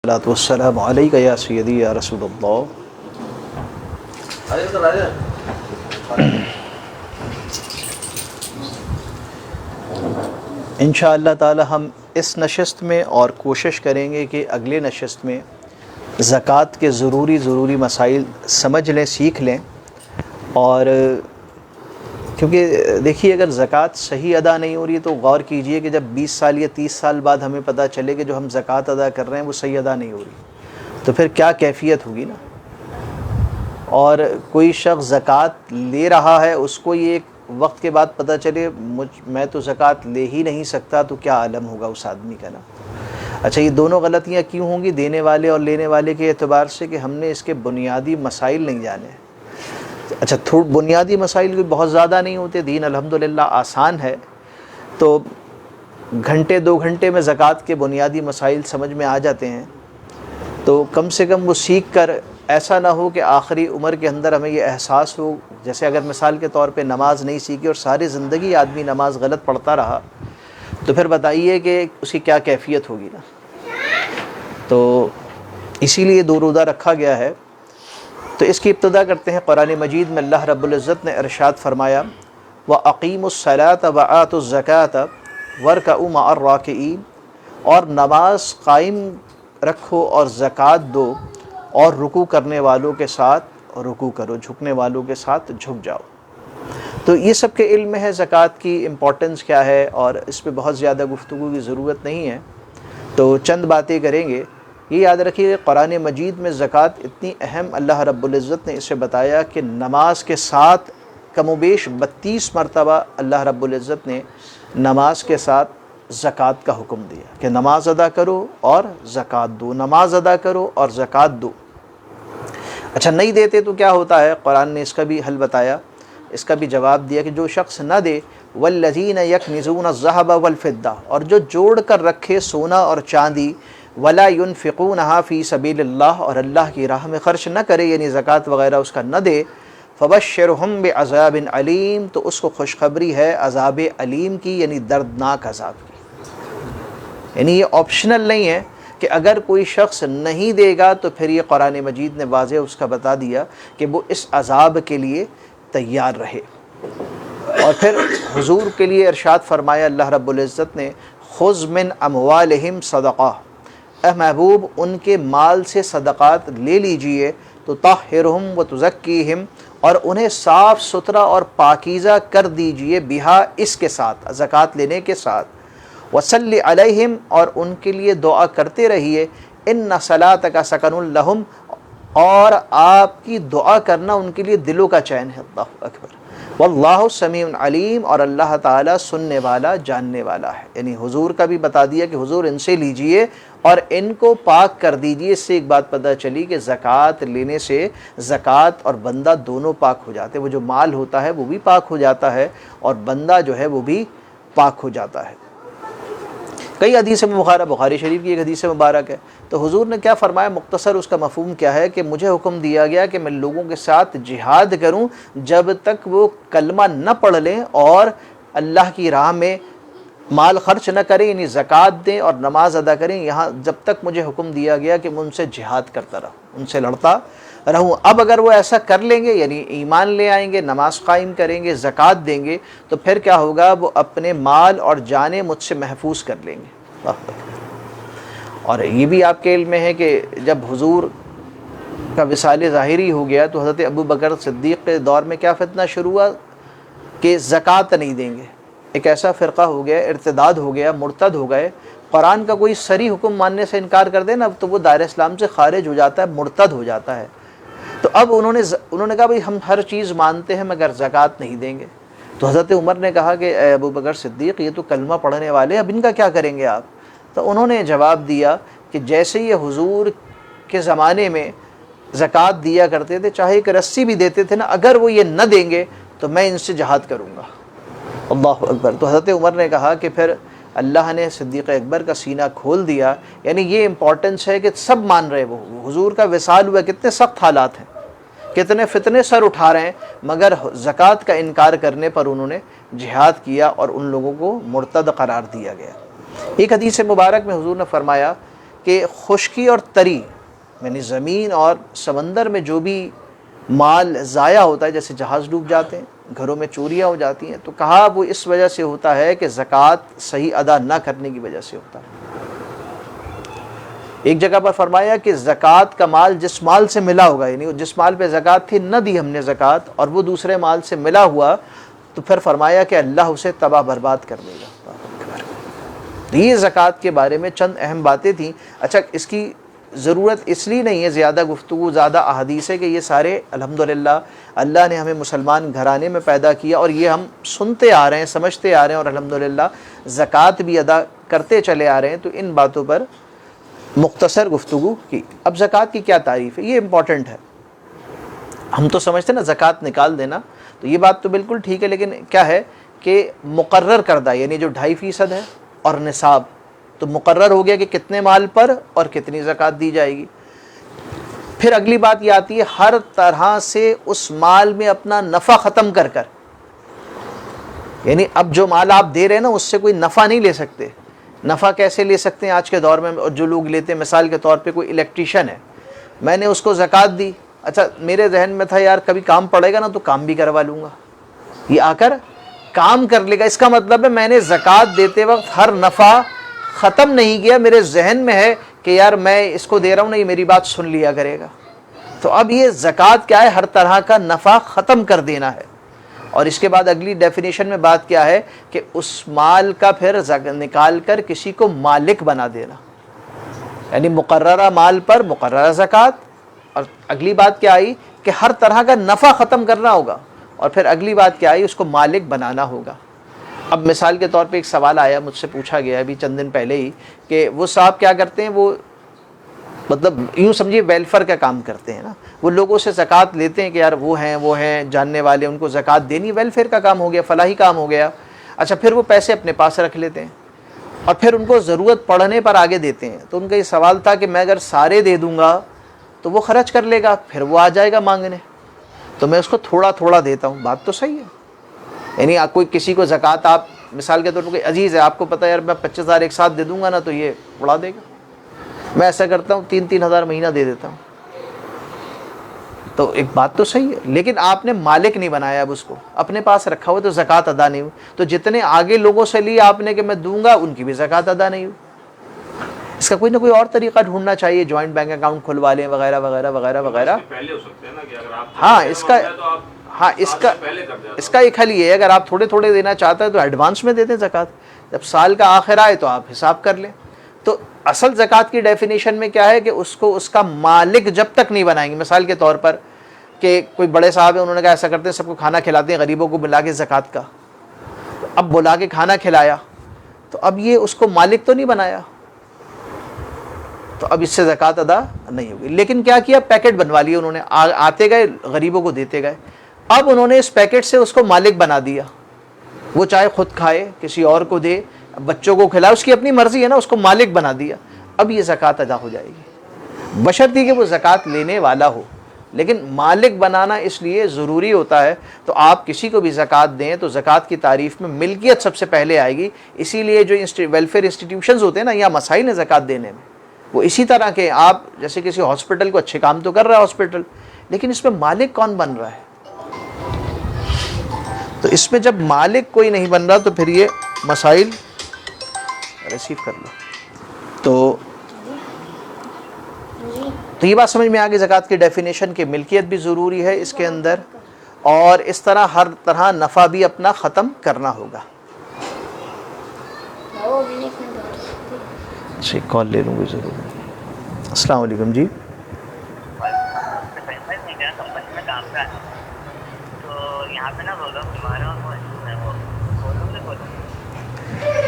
الصلاۃ والسلام علیک یا سیدی یا رسول اللہ۔ انشاءاللہ تعالی ہم اس نشست میں اور کوشش کریں گے کہ اگلے نشست میں زکوٰۃ کے ضروری مسائل سمجھ لیں، سیکھ لیں۔ اور کیونکہ دیکھیے اگر زکوٰۃ صحیح ادا نہیں ہو رہی ہے تو غور کیجئے کہ جب 20 سال یا 30 سال بعد ہمیں پتہ چلے کہ جو ہم زکوٰۃ ادا کر رہے ہیں وہ صحیح ادا نہیں ہو رہی تو پھر کیا کیفیت ہوگی نا۔ اور کوئی شخص زکوٰۃ لے رہا ہے، اس کو یہ ایک وقت کے بعد پتہ چلے میں تو زکوٰۃ لے ہی نہیں سکتا، تو کیا عالم ہوگا اس آدمی کا نا۔ اچھا، یہ دونوں غلطیاں کیوں ہوں گی؟ دینے والے اور لینے والے کے اعتبار سے کہ ہم نے اس کے بنیادی مسائل نہیں جانے۔ اچھا، بنیادی مسائل کوئی بہت زیادہ نہیں ہوتے، دین الحمدللہ آسان ہے، تو گھنٹے 2 گھنٹے میں زکوٰۃ کے بنیادی مسائل سمجھ میں آ جاتے ہیں، تو کم سے کم وہ سیکھ کر ایسا نہ ہو کہ آخری عمر کے اندر ہمیں یہ احساس ہو، جیسے اگر مثال کے طور پہ نماز نہیں سیکھی اور ساری زندگی آدمی نماز غلط پڑھتا رہا تو پھر بتائیے کہ اس کی کیا کیفیت ہوگی نا۔ تو اسی لیے دو روزہ رکھا گیا ہے۔ تو اس کی ابتدا کرتے ہیں قرآن مجید میں اللہ رب العزت نے ارشاد فرمایا وَأَقِيمُوا الصَّلَاةَ وَآتُوا الزَّكَاةَ وَارْكَعُوا مَعَ الرَّاكِعِينَ، اور نماز قائم رکھو اور زکوٰۃ دو اور رکوع کرنے والوں کے ساتھ رکوع کرو، جھکنے والوں کے ساتھ جھک جاؤ۔ تو یہ سب کے علم میں ہے زکوٰۃ کی امپورٹنس کیا ہے، اور اس پہ بہت زیادہ گفتگو کی ضرورت نہیں ہے، تو چند باتیں کریں گے۔ یہ یاد رکھیے کہ قرآن مجید میں زکوٰۃ اتنی اہم اللہ رب العزت نے اسے بتایا کہ نماز کے ساتھ کم و بیش 32 مرتبہ اللہ رب العزت نے نماز کے ساتھ زکوٰۃ کا حکم دیا کہ نماز ادا کرو اور زکوٰۃ دو، نماز ادا کرو اور زکوٰۃ دو۔ اچھا، نہیں دیتے تو کیا ہوتا ہے؟ قرآن نے اس کا بھی حل بتایا، اس کا بھی جواب دیا کہ جو شخص نہ دے والذین یکنزون الذھب والفضہ، اور جو جوڑ کر رکھے سونا اور چاندی، ولا ينفقونها فی سبیل اللہ، اور اللہ کی راہ میں خرچ نہ کرے، یعنی زکوٰۃ وغیرہ اس کا نہ دے، فبشرہم بعذاب علیم، تو اس کو خوشخبری ہے عذاب علیم کی، یعنی دردناک عذاب کی۔ یعنی یہ آپشنل نہیں ہے کہ اگر کوئی شخص نہیں دے گا تو پھر یہ قرآن مجید نے واضح اس کا بتا دیا کہ وہ اس عذاب کے لیے تیار رہے۔ اور پھر حضور کے لیے ارشاد فرمایا اللہ رب العزت نے خذ من اموالہم صدقہ، اے محبوب ان کے مال سے صدقات لے لیجئے، تو طہرہم و تزکیہم، اور انہیں صاف ستھرا اور پاکیزہ کر دیجئے، بہا اس کے ساتھ، زکوٰۃ لینے کے ساتھ، وصلی علیہم، اور ان کے لیے دعا کرتے رہیے، ان صلاتک سکن لہم، اور آپ کی دعا کرنا ان کے لیے دلوں کا چین ہے۔ اللہ اکبر، واللہ سمیع علیم، اور اللہ تعالیٰ سننے والا جاننے والا ہے۔ یعنی حضور کا بھی بتا دیا کہ حضور ان سے لیجئے اور ان کو پاک کر دیجئے۔ اس سے ایک بات پتہ چلی کہ زکوٰۃ لینے سے زکوٰۃ اور بندہ دونوں پاک ہو جاتے ہیں، وہ جو مال ہوتا ہے وہ بھی پاک ہو جاتا ہے اور بندہ جو ہے وہ بھی پاک ہو جاتا ہے۔ کئی حدیث مبارکہ، بخاری شریف کی ایک حدیث مبارک ہے، تو حضور نے کیا فرمایا، مختصر اس کا مفہوم کیا ہے کہ مجھے حکم دیا گیا کہ میں لوگوں کے ساتھ جہاد کروں جب تک وہ کلمہ نہ پڑھ لیں اور اللہ کی راہ میں مال خرچ نہ کریں، یعنی زکوٰۃ دیں اور نماز ادا کریں، یہاں جب تک مجھے حکم دیا گیا کہ میں ان سے جہاد کرتا رہوں، ان سے لڑتا رہوں۔ اب اگر وہ ایسا کر لیں گے، یعنی ایمان لے آئیں گے، نماز قائم کریں گے، زکوٰۃ دیں گے، تو پھر کیا ہوگا، وہ اپنے مال اور جانیں مجھ سے محفوظ کر لیں گے۔ اور یہ بھی آپ کے علم میں ہے کہ جب حضور کا وصال ظاہری ہو گیا تو حضرت ابو بکر صدیق کے دور میں کیا فتنہ شروع ہوا کہ زکوٰۃ نہیں دیں گے۔ ایک ایسا فرقہ ہو گیا، ارتداد ہو گیا، مرتد ہو گئے۔ قرآن کا کوئی صریح حکم ماننے سے انکار کر دے نا تو وہ دائرہ اسلام سے خارج ہو جاتا ہے، مرتد ہو جاتا ہے۔ تو اب انہوں نے کہا بھئی ہم ہر چیز مانتے ہیں مگر زکوٰۃ نہیں دیں گے۔ تو حضرت عمر نے کہا کہ اے ابو بکر صدیق، یہ تو کلمہ پڑھنے والے، اب ان کا کیا کریں گے آپ؟ تو انہوں نے جواب دیا کہ جیسے یہ حضور کے زمانے میں زکوٰۃ دیا کرتے تھے، چاہے ایک رسی بھی دیتے تھے نا، اگر وہ یہ نہ دیں گے تو میں ان سے جہاد کروں گا۔ اللہ اکبر۔ تو حضرت عمر نے کہا کہ پھر اللہ نے صدیق اکبر کا سینہ کھول دیا۔ یعنی یہ امپورٹنس ہے کہ سب مان رہے، وہ حضور کا وصال ہوا، کتنے سخت حالات ہیں، کتنے فتنے سر اٹھا رہے ہیں، مگر زکوٰۃ کا انکار کرنے پر انہوں نے جہاد کیا اور ان لوگوں کو مرتد قرار دیا گیا۔ ایک حدیث مبارک میں حضور نے فرمایا کہ خشکی اور تری یعنی زمین اور سمندر میں جو بھی مال ضائع ہوتا ہے، جیسے جہاز ڈوب جاتے ہیں، گھروں میں چوریاں ہو جاتی ہیں، تو کہا وہ اس وجہ سے ہوتا ہے کہ زکوٰۃ صحیح ادا نہ کرنے کی وجہ سے ہوتا ہے۔ ایک جگہ پر فرمایا کہ زکوٰۃ کا مال جس مال سے ملا ہوگا، یعنی جس مال پہ زکوٰۃ تھی نہ دی ہم نے زکوٰۃ، اور وہ دوسرے مال سے ملا ہوا، تو پھر فرمایا کہ اللہ اسے تباہ برباد کر دے گا۔ یہ زکوٰۃ کے بارے میں چند اہم باتیں تھیں۔ اچھا، اس کی ضرورت اس لیے نہیں ہے زیادہ گفتگو، زیادہ احادیث ہے کہ یہ سارے الحمدللہ اللہ نے ہمیں مسلمان گھرانے میں پیدا کیا، اور یہ ہم سنتے آ رہے ہیں، سمجھتے آ رہے ہیں، اور الحمدللہ زکوٰۃ بھی ادا کرتے چلے آ رہے ہیں۔ تو ان باتوں پر مختصر گفتگو کی۔ اب زکوٰۃ کی کیا تعریف ہے، یہ امپورٹنٹ ہے۔ ہم تو سمجھتے ہیں نا زکوٰۃ نکال دینا، تو یہ بات تو بالکل ٹھیک ہے، لیکن کیا ہے کہ مقرر کردہ یعنی جو 2.5% ہے اور نصاب، تو مقرر ہو گیا کہ کتنے مال پر اور کتنی زکوٰۃ دی جائے گی۔ پھر اگلی بات یہ آتی ہے ہر طرح سے اس مال میں اپنا نفع ختم کر کر، یعنی اب جو مال آپ دے رہے ہیں نا اس سے کوئی نفع نہیں لے سکتے۔ نفع کیسے لے سکتے ہیں آج کے دور میں، اور جو لوگ لیتے ہیں، مثال کے طور پہ کوئی الیکٹریشین ہے، میں نے اس کو زکوٰۃ دی، اچھا میرے ذہن میں تھا یار کبھی کام پڑے گا نا تو کام بھی کروا لوں گا، یہ آ کر کام کر لے گا، اس کا مطلب ہے میں نے زکوٰۃ دیتے وقت ہر نفع ختم نہیں کیا، میرے ذہن میں ہے کہ یار میں اس کو دے رہا ہوں نا، یہ میری بات سن لیا کرے گا۔ تو اب یہ زکوٰۃ کیا ہے، ہر طرح کا نفع ختم کر دینا ہے۔ اور اس کے بعد اگلی ڈیفینیشن میں بات کیا ہے کہ اس مال کا پھر نکال کر کسی کو مالک بنا دینا، یعنی مقررہ مال پر مقررہ زکوٰۃ۔ اور اگلی بات کیا آئی کہ ہر طرح کا نفع ختم کرنا ہوگا، اور پھر اگلی بات کیا آئی، اس کو مالک بنانا ہوگا۔ اب مثال کے طور پہ ایک سوال آیا، مجھ سے پوچھا گیا ابھی چند دن پہلے ہی، کہ وہ صاحب کیا کرتے ہیں، وہ مطلب یوں سمجھیے ویلفیئر کا کام کرتے ہیں نا، وہ لوگوں سے زکوٰۃ لیتے ہیں کہ یار وہ ہیں جاننے والے، ان کو زکوٰۃ دینی، ویلفیئر کا کام ہو گیا، فلاحی کام ہو گیا۔ اچھا، پھر وہ پیسے اپنے پاس رکھ لیتے ہیں اور پھر ان کو ضرورت پڑنے پر آگے دیتے ہیں۔ تو ان کا یہ سوال تھا کہ میں اگر سارے دے دوں گا تو وہ خرچ کر لے گا، پھر وہ آ جائے گا مانگنے، تو میں اس کو تھوڑا تھوڑا دیتا ہوں۔ بات تو صحیح ہے، یعنی کوئی کسی کو زکوٰۃ آپ مثال کے طور پر کوئی عزیز ہے، آپ کو پتہ ہے یار میں 25,000 ایک ساتھ دے دوں گا نا تو یہ اڑا دے گا، میں ایسا کرتا ہوں 3,000 مہینہ دے دیتا ہوں۔ تو ایک بات تو صحیح ہے، لیکن آپ نے مالک نہیں بنایا، اب اس کو اپنے پاس رکھا ہوا تو زکوٰۃ ادا نہیں ہوئی۔ تو جتنے آگے لوگوں سے لی آپ نے کہ میں دوں گا، ان کی بھی زکوٰۃ ادا نہیں ہوئی۔ اس کا کوئی نہ کوئی اور طریقہ ڈھونڈنا چاہیے، جوائنٹ بینک اکاؤنٹ کھلوا لیں وغیرہ وغیرہ وغیرہ وغیرہ۔ ہاں اس کا ایک حل یہ ہے، اگر آپ تھوڑے تھوڑے دینا چاہتے ہیں تو ایڈوانس میں دے دیں زکوٰۃ، جب سال کا آخر آئے تو آپ حساب کر لیں۔ تو اصل زکوٰۃ کی ڈیفینیشن میں کیا ہے کہ اس کو اس کا مالک جب تک نہیں بنائیں گے، مثال کے طور پر کہ کوئی بڑے صاحب ہیں، انہوں نے کہا ایسا کرتے ہیں سب کو کھانا کھلاتے ہیں غریبوں کو بلا کے زکوٰۃ کا، اب بلا کے کھانا کھلایا تو اب یہ اس کو مالک تو نہیں بنایا، تو اب اس سے زکوٰۃ ادا نہیں ہوگی۔ لیکن کیا کیا، پیکٹ بنوا لیے انہوں نے، آتے گئے غریبوں کو دیتے گئے، اب انہوں نے اس پیکٹ سے اس کو مالک بنا دیا، وہ چاہے خود کھائے کسی اور کو دے، بچوں کو کھلائے، اس کی اپنی مرضی ہے نا، اس کو مالک بنا دیا، اب یہ زکوٰۃ ادا ہو جائے گی، بشرطے کہ وہ زکوٰۃ لینے والا ہو۔ لیکن مالک بنانا اس لیے ضروری ہوتا ہے، تو آپ کسی کو بھی زکوٰۃ دیں تو زکوٰۃ کی تعریف میں ملکیت سب سے پہلے آئے گی۔ اسی لیے جو ویلفیئر انسٹیٹیوشنز ہوتے ہیں نا، یا مسائل ہیں زکوٰۃ دینے میں، وہ اسی طرح کے، آپ جیسے کسی ہاسپٹل کو، اچھے کام تو کر رہا ہے ہاسپٹل، لیکن اس میں مالک کون بن رہا ہے؟ تو اس میں جب مالک کوئی نہیں بن رہا تو پھر یہ مسائل ریسیو کر لو۔ تو یہ بات سمجھ میں آگے زکوٰۃ کی ڈیفینیشن کی ملکیت بھی ضروری ہے اس کے اندر، اور اس طرح ہر طرح نفع بھی اپنا ختم کرنا ہوگا۔ جی کال لے لوں گی ضرور۔ السلام علیکم جی۔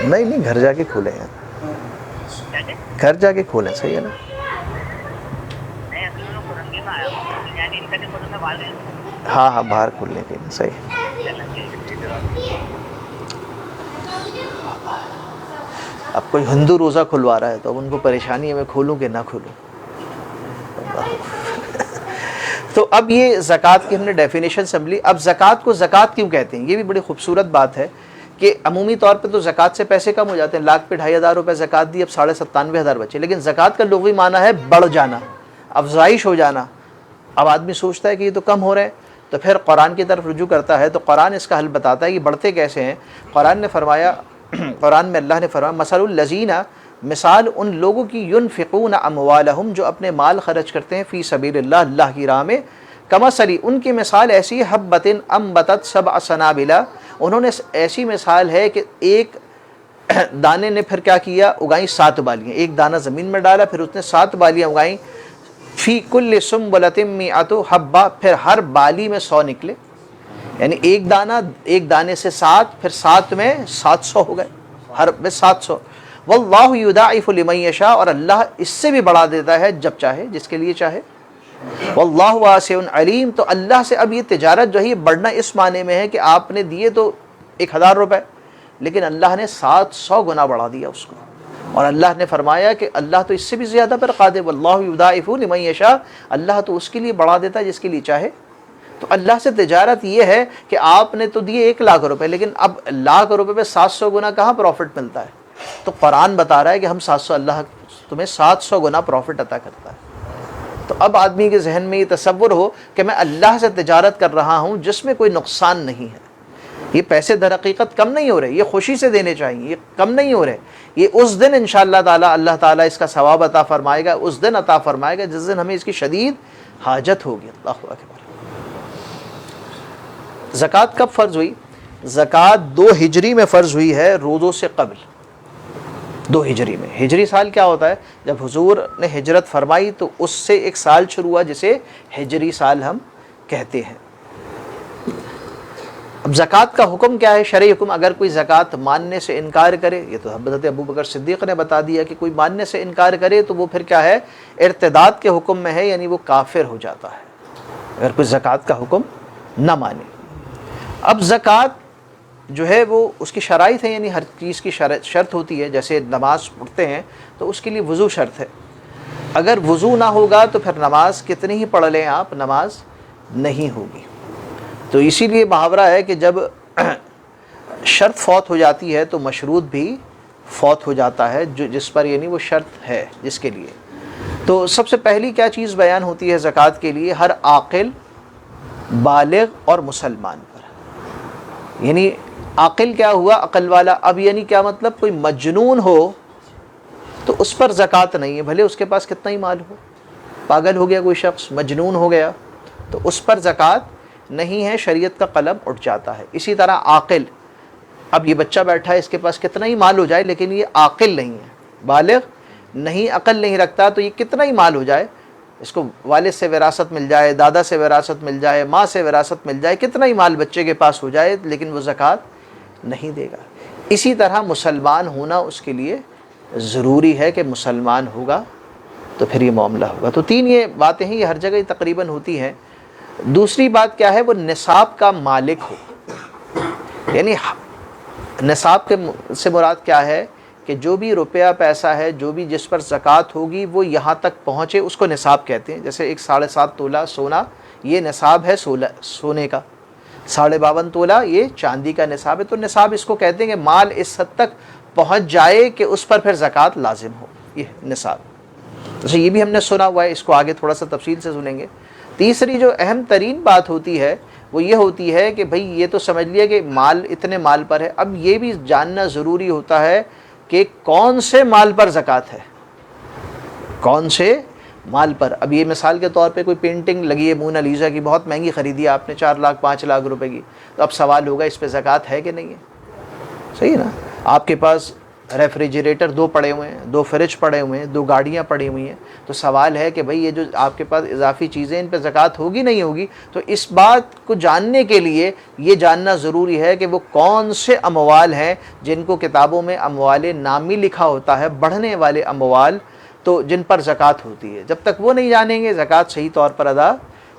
نہیں گھر جا کے کھولیں ہیں، گھر جا کے کھولیں، صحیح ہے نا؟ ہاں باہر کھولنے کے لیے صحیح۔ اب کوئی ہندو روزہ کھلوا رہا ہے تو اب ان کو پریشانی ہے میں کھولوں کہ نہ کھولوں۔ تو اب یہ زکوٰۃ کی ہم نے ڈیفینیشن سمجھ لی۔ اب زکوٰۃ کو زکوٰۃ کیوں کہتے ہیں، یہ بھی بڑی خوبصورت بات ہے کہ عمومی طور پہ تو زکوٰۃ سے پیسے کم ہو جاتے ہیں، لاکھ پہ 2,500 روپے زکوٰۃ دی، اب 97,500 بچے، لیکن زکوٰۃ کا لغوی معنی ہے بڑھ جانا، افزائش ہو جانا۔ اب آدمی سوچتا ہے کہ یہ تو کم ہو رہے ہیں، تو پھر قرآن کی طرف رجوع کرتا ہے، تو قرآن اس کا حل بتاتا ہے کہ بڑھتے کیسے ہیں۔ قرآن نے فرمایا، قرآن میں اللہ نے فرمایا مثل الذین، مثال ان لوگوں کی ینفقون اموالہم جو اپنے مال خرچ کرتے ہیں فی سبیل اللہ، اللہ کی راہ میں، کمثلی ان کی مثال ایسی حبۃ انبتت سبع سنابل، انہوں نے ایسی مثال ہے کہ ایک دانے نے پھر کیا کیا، اگائیں 7 بالیاں، ایک دانہ زمین میں ڈالا پھر اس نے 7 بالیاں اگائیں، فی کل سنبلۃ مئۃ حبہ، پھر ہر بالی میں 100 نکلے، یعنی ایک دانہ، ایک دانے سے 7، پھر 7 میں 700 ہو گئے، ہر میں 700۔ واللہ یضاعف لمن یشاء، اور اللہ اس سے بھی بڑھا دیتا ہے جب چاہے، جس کے لیے چاہے۔ واللہ واسع علیم، تو اللہ سے اب یہ تجارت جو ہے یہ بڑھنا اس معنی میں ہے کہ آپ نے دیے تو 1,000 روپے، لیکن اللہ نے 700 گنا بڑھا دیا اس کو، اور اللہ نے فرمایا کہ اللہ تو اس سے بھی زیادہ پر قادر، واللہ یضاعف لمن یشاء، اللہ تو اس کے لیے بڑھا دیتا ہے جس کے لیے چاہے۔ تو اللہ سے تجارت یہ ہے کہ آپ نے تو دیے 1,00,000 روپے، لیکن اب 1,00,000 روپے پہ 700 گنا کہاں پروفٹ ملتا ہے؟ تو قرآن بتا رہا ہے کہ ہم 700، اللہ تمہیں 700 گنا پروفٹ عطا کرتا ہے۔ تو اب آدمی کے ذہن میں یہ تصور ہو کہ میں اللہ سے تجارت کر رہا ہوں جس میں کوئی نقصان نہیں ہے، یہ پیسے در حقیقت کم نہیں ہو رہے، یہ خوشی سے دینے چاہیے، یہ کم نہیں ہو رہے، یہ اس دن انشاءاللہ تعالی اللہ تعالیٰ اس کا ثواب عطا فرمائے گا، اس دن عطا فرمائے گا جس دن ہمیں اس کی شدید حاجت ہوگی۔ اللہ اکبر۔ زکوٰۃ کب فرض ہوئی؟ زکوٰۃ 2 ہجری میں فرض ہوئی ہے، روزوں سے قبل 2 ہجری میں۔ ہجری سال کیا ہوتا ہے؟ جب حضور نے ہجرت فرمائی تو اس سے ایک سال شروع ہوا جسے ہجری سال ہم کہتے ہیں۔ اب زکوٰۃ کا حکم کیا ہے؟ شرعی حکم، اگر کوئی زکوٰۃ ماننے سے انکار کرے، یہ تو حضرت ابوبکر صدیق نے بتا دیا کہ کوئی ماننے سے انکار کرے تو وہ پھر کیا ہے؟ ارتداد کے حکم میں ہے، یعنی وہ کافر ہو جاتا ہے اگر کوئی زکوٰۃ کا حکم نہ مانے۔ اب زکوٰۃ جو ہے وہ اس کی شرائط ہے، یعنی ہر چیز کی شرط ہوتی ہے، جیسے نماز پڑھتے ہیں تو اس کے لیے وضو شرط ہے، اگر وضو نہ ہوگا تو پھر نماز کتنی ہی پڑھ لیں آپ، نماز نہیں ہوگی۔ تو اسی لیے محاورہ ہے کہ جب شرط فوت ہو جاتی ہے تو مشروط بھی فوت ہو جاتا ہے، جو جس پر یعنی وہ شرط ہے جس کے لیے۔ تو سب سے پہلی کیا چیز بیان ہوتی ہے زکوٰۃ کے لیے؟ ہر عاقل، بالغ اور مسلمان پر، یعنی عاقل کیا ہوا؟ عقل والا۔ اب یعنی کیا مطلب؟ کوئی مجنون ہو تو اس پر زکوٰۃ نہیں ہے، بھلے اس کے پاس کتنا ہی مال ہو، پاگل ہو گیا کوئی شخص، مجنون ہو گیا تو اس پر زکوٰۃ نہیں ہے، شریعت کا قلم اٹھ جاتا ہے۔ اسی طرح عاقل، اب یہ بچہ بیٹھا ہے، اس کے پاس کتنا ہی مال ہو جائے لیکن یہ عاقل نہیں ہے، بالغ نہیں، عقل نہیں رکھتا، تو یہ کتنا ہی مال ہو جائے، اس کو والد سے وراثت مل جائے، دادا سے وراثت مل جائے، ماں سے وراثت مل جائے، کتنا ہی مال بچے کے پاس ہو جائے لیکن وہ زکوٰۃ نہیں دے گا۔ اسی طرح مسلمان ہونا اس کے لیے ضروری ہے کہ مسلمان ہوگا تو پھر یہ معاملہ ہوگا۔ تو 3 یہ باتیں ہیں، یہ ہر جگہ تقریباً ہوتی ہیں۔ دوسری بات کیا ہے؟ وہ نصاب کا مالک ہو، یعنی نصاب کے سے مراد کیا ہے؟ کہ جو بھی روپیہ پیسہ ہے، جو بھی جس پر زکوٰۃ ہوگی وہ یہاں تک پہنچے، اس کو نصاب کہتے ہیں۔ جیسے ایک 7.5 تولہ سونا، یہ نصاب ہے سونے کا، 52.5 تولہ یہ چاندی کا نصاب ہے۔ تو نصاب اس کو کہتے ہیں کہ مال اس حد تک پہنچ جائے کہ اس پر پھر زکوٰۃ لازم ہو، یہ نصاب۔ جیسے یہ بھی ہم نے سنا ہوا ہے، اس کو آگے تھوڑا سا تفصیل سے سنیں گے۔ تیسری جو اہم ترین بات ہوتی ہے وہ یہ ہوتی ہے کہ بھئی یہ تو سمجھ لیا کہ مال اتنے مال پر ہے، اب یہ بھی جاننا ضروری ہوتا ہے کہ کون سے مال پر زکوٰۃ ہے، کون سے مال پر۔ اب یہ مثال کے طور پہ کوئی پینٹنگ لگی ہے مونا لیزا کی، بہت مہنگی خریدی ہے آپ نے، 4 لاکھ 5 لاکھ روپے کی، تو اب سوال ہوگا اس پہ زکوٰۃ ہے کہ نہیں ہے؟ صحیح ہے نا؟ آپ کے پاس ریفریجریٹر 2 پڑے ہوئے ہیں، 2 فریج پڑے ہوئے ہیں، 2 گاڑیاں پڑی ہوئی ہیں، تو سوال ہے کہ بھئی یہ جو آپ کے پاس اضافی چیزیں، ان پہ زکوٰۃ ہوگی نہیں ہوگی؟ تو اس بات کو جاننے کے لیے یہ جاننا ضروری ہے کہ وہ کون سے اموال ہیں جن کو کتابوں میں اموال نامی لکھا ہوتا ہے، بڑھنے والے اموال، تو جن پر زکوٰۃ ہوتی ہے۔ جب تک وہ نہیں جانیں گے زکوٰۃ صحیح طور پر ادا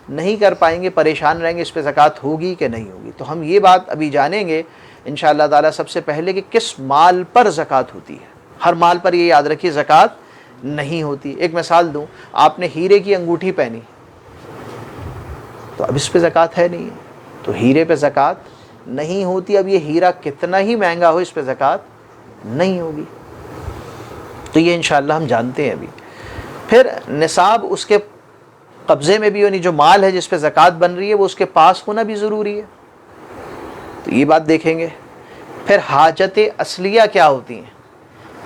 نہیں کر پائیں گے، پریشان رہیں گے اس پہ زکوٰۃ ہوگی کہ نہیں ہوگی۔ تو ہم یہ بات ابھی جانیں گے انشاءاللہ تعالیٰ سب سے پہلے کہ کس مال پر زکوٰۃ ہوتی ہے۔ ہر مال پر یہ یاد رکھیے زکوٰۃ نہیں ہوتی۔ ایک مثال دوں، آپ نے ہیرے کی انگوٹھی پہنی تو اب اس پہ زکوٰۃ ہے نہیں، تو ہیرے پہ زکوٰۃ نہیں ہوتی. اب یہ ہیرا کتنا ہی مہنگا ہو اس پہ زکوٰۃ نہیں ہوگی. تو یہ انشاءاللہ ہم جانتے ہیں. ابھی پھر نصاب اس کے قبضے میں بھی، یعنی جو مال ہے جس پہ زکوٰۃ بن رہی ہے وہ اس کے پاس ہونا بھی ضروری ہے. تو یہ بات دیکھیں گے. پھر حاجت اصلیہ کیا ہوتی ہیں؟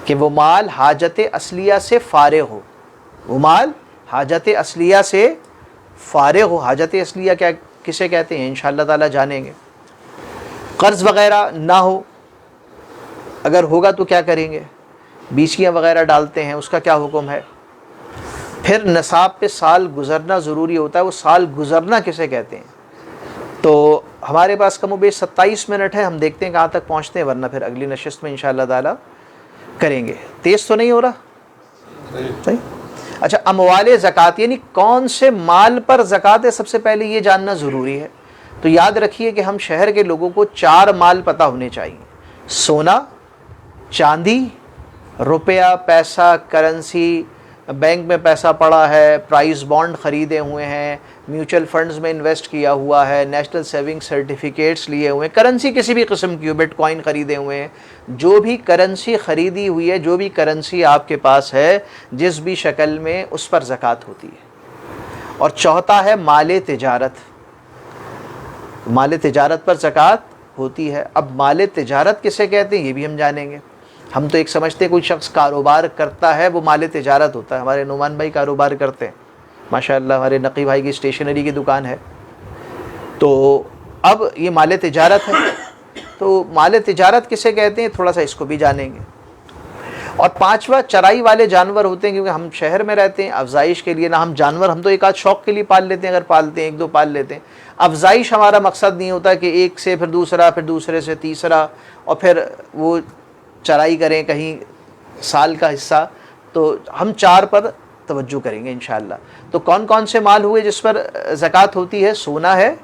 کہ وہ مال حاجت اصلیہ سے فارغ ہو. وہ مال حاجت اصلیہ سے فارغ ہو. حاجت اصلیہ کیا کسے کہتے ہیں انشاءاللہ تعالی جانیں گے. قرض وغیرہ نہ ہو، اگر ہوگا تو کیا کریں گے؟ بیچیاں وغیرہ ڈالتے ہیں، اس کا کیا حکم ہے؟ پھر نصاب پہ سال گزرنا ضروری ہوتا ہے. وہ سال گزرنا کسے کہتے ہیں؟ تو ہمارے پاس کم و بیش 27 منٹ ہے، ہم دیکھتے ہیں کہاں تک پہنچتے ہیں، ورنہ پھر اگلی نشست میں انشاءاللہ تعالی کریں گے. تیز تو نہیں ہو رہا؟ صحیح. اچھا، اموال زکوٰۃ یعنی کون سے مال پر زکوٰۃ ہے، سب سے پہلے یہ جاننا ضروری ہے. تو یاد رکھیے کہ ہم شہر کے لوگوں کو 4 مال پتہ ہونے چاہیے: سونا، چاندی، روپیہ، پیسہ، کرنسی، بینک میں پیسہ پڑا ہے، پرائز بانڈ خریدے ہوئے ہیں، میوچل فنڈز میں انویسٹ کیا ہوا ہے، نیشنل سیونگ سرٹیفکیٹس لیے ہوئے ہیں، کرنسی کسی بھی قسم کی ہو، بٹ کوائن خریدے ہوئے ہیں. جو بھی کرنسی خریدی ہوئی ہے، جو بھی کرنسی آپ کے پاس ہے جس بھی شکل میں، اس پر زکوٰۃ ہوتی ہے. اور چوتھا ہے مال تجارت. مال تجارت پر زکوٰۃ ہوتی ہے. اب مال تجارت کسے کہتے ہیں یہ بھی ہم جانیں گے. ہم تو ایک سمجھتے ہیں کوئی شخص کاروبار کرتا ہے وہ مال تجارت ہوتا ہے. ہمارے نعمان بھائی کاروبار کرتے ہیں ماشاءاللہ، ہمارے نقی بھائی کی اسٹیشنری کی دکان ہے. تو اب یہ مال تجارت ہے. تو مال تجارت کسے کہتے ہیں تھوڑا سا اس کو بھی جانیں گے. اور 5واں چرائی والے جانور ہوتے ہیں، کیونکہ ہم شہر میں رہتے ہیں. افزائش کے لیے نہ ہم جانور، ہم تو ایک آدھ شوق کے لیے پال لیتے ہیں، اگر پالتے ہیں 1-2 پال لیتے ہیں. افزائش ہمارا مقصد نہیں ہوتا کہ ایک سے پھر دوسرا، پھر دوسرے سے تیسرا، اور پھر وہ چرائی کریں کہیں سال کا حصہ. تو ہم 4 پر توجہ کریں گے انشاءاللہ. تو کون کون سے مال ہوئے جس پر زکوٰۃ ہوتی ہے؟ سونا ہے،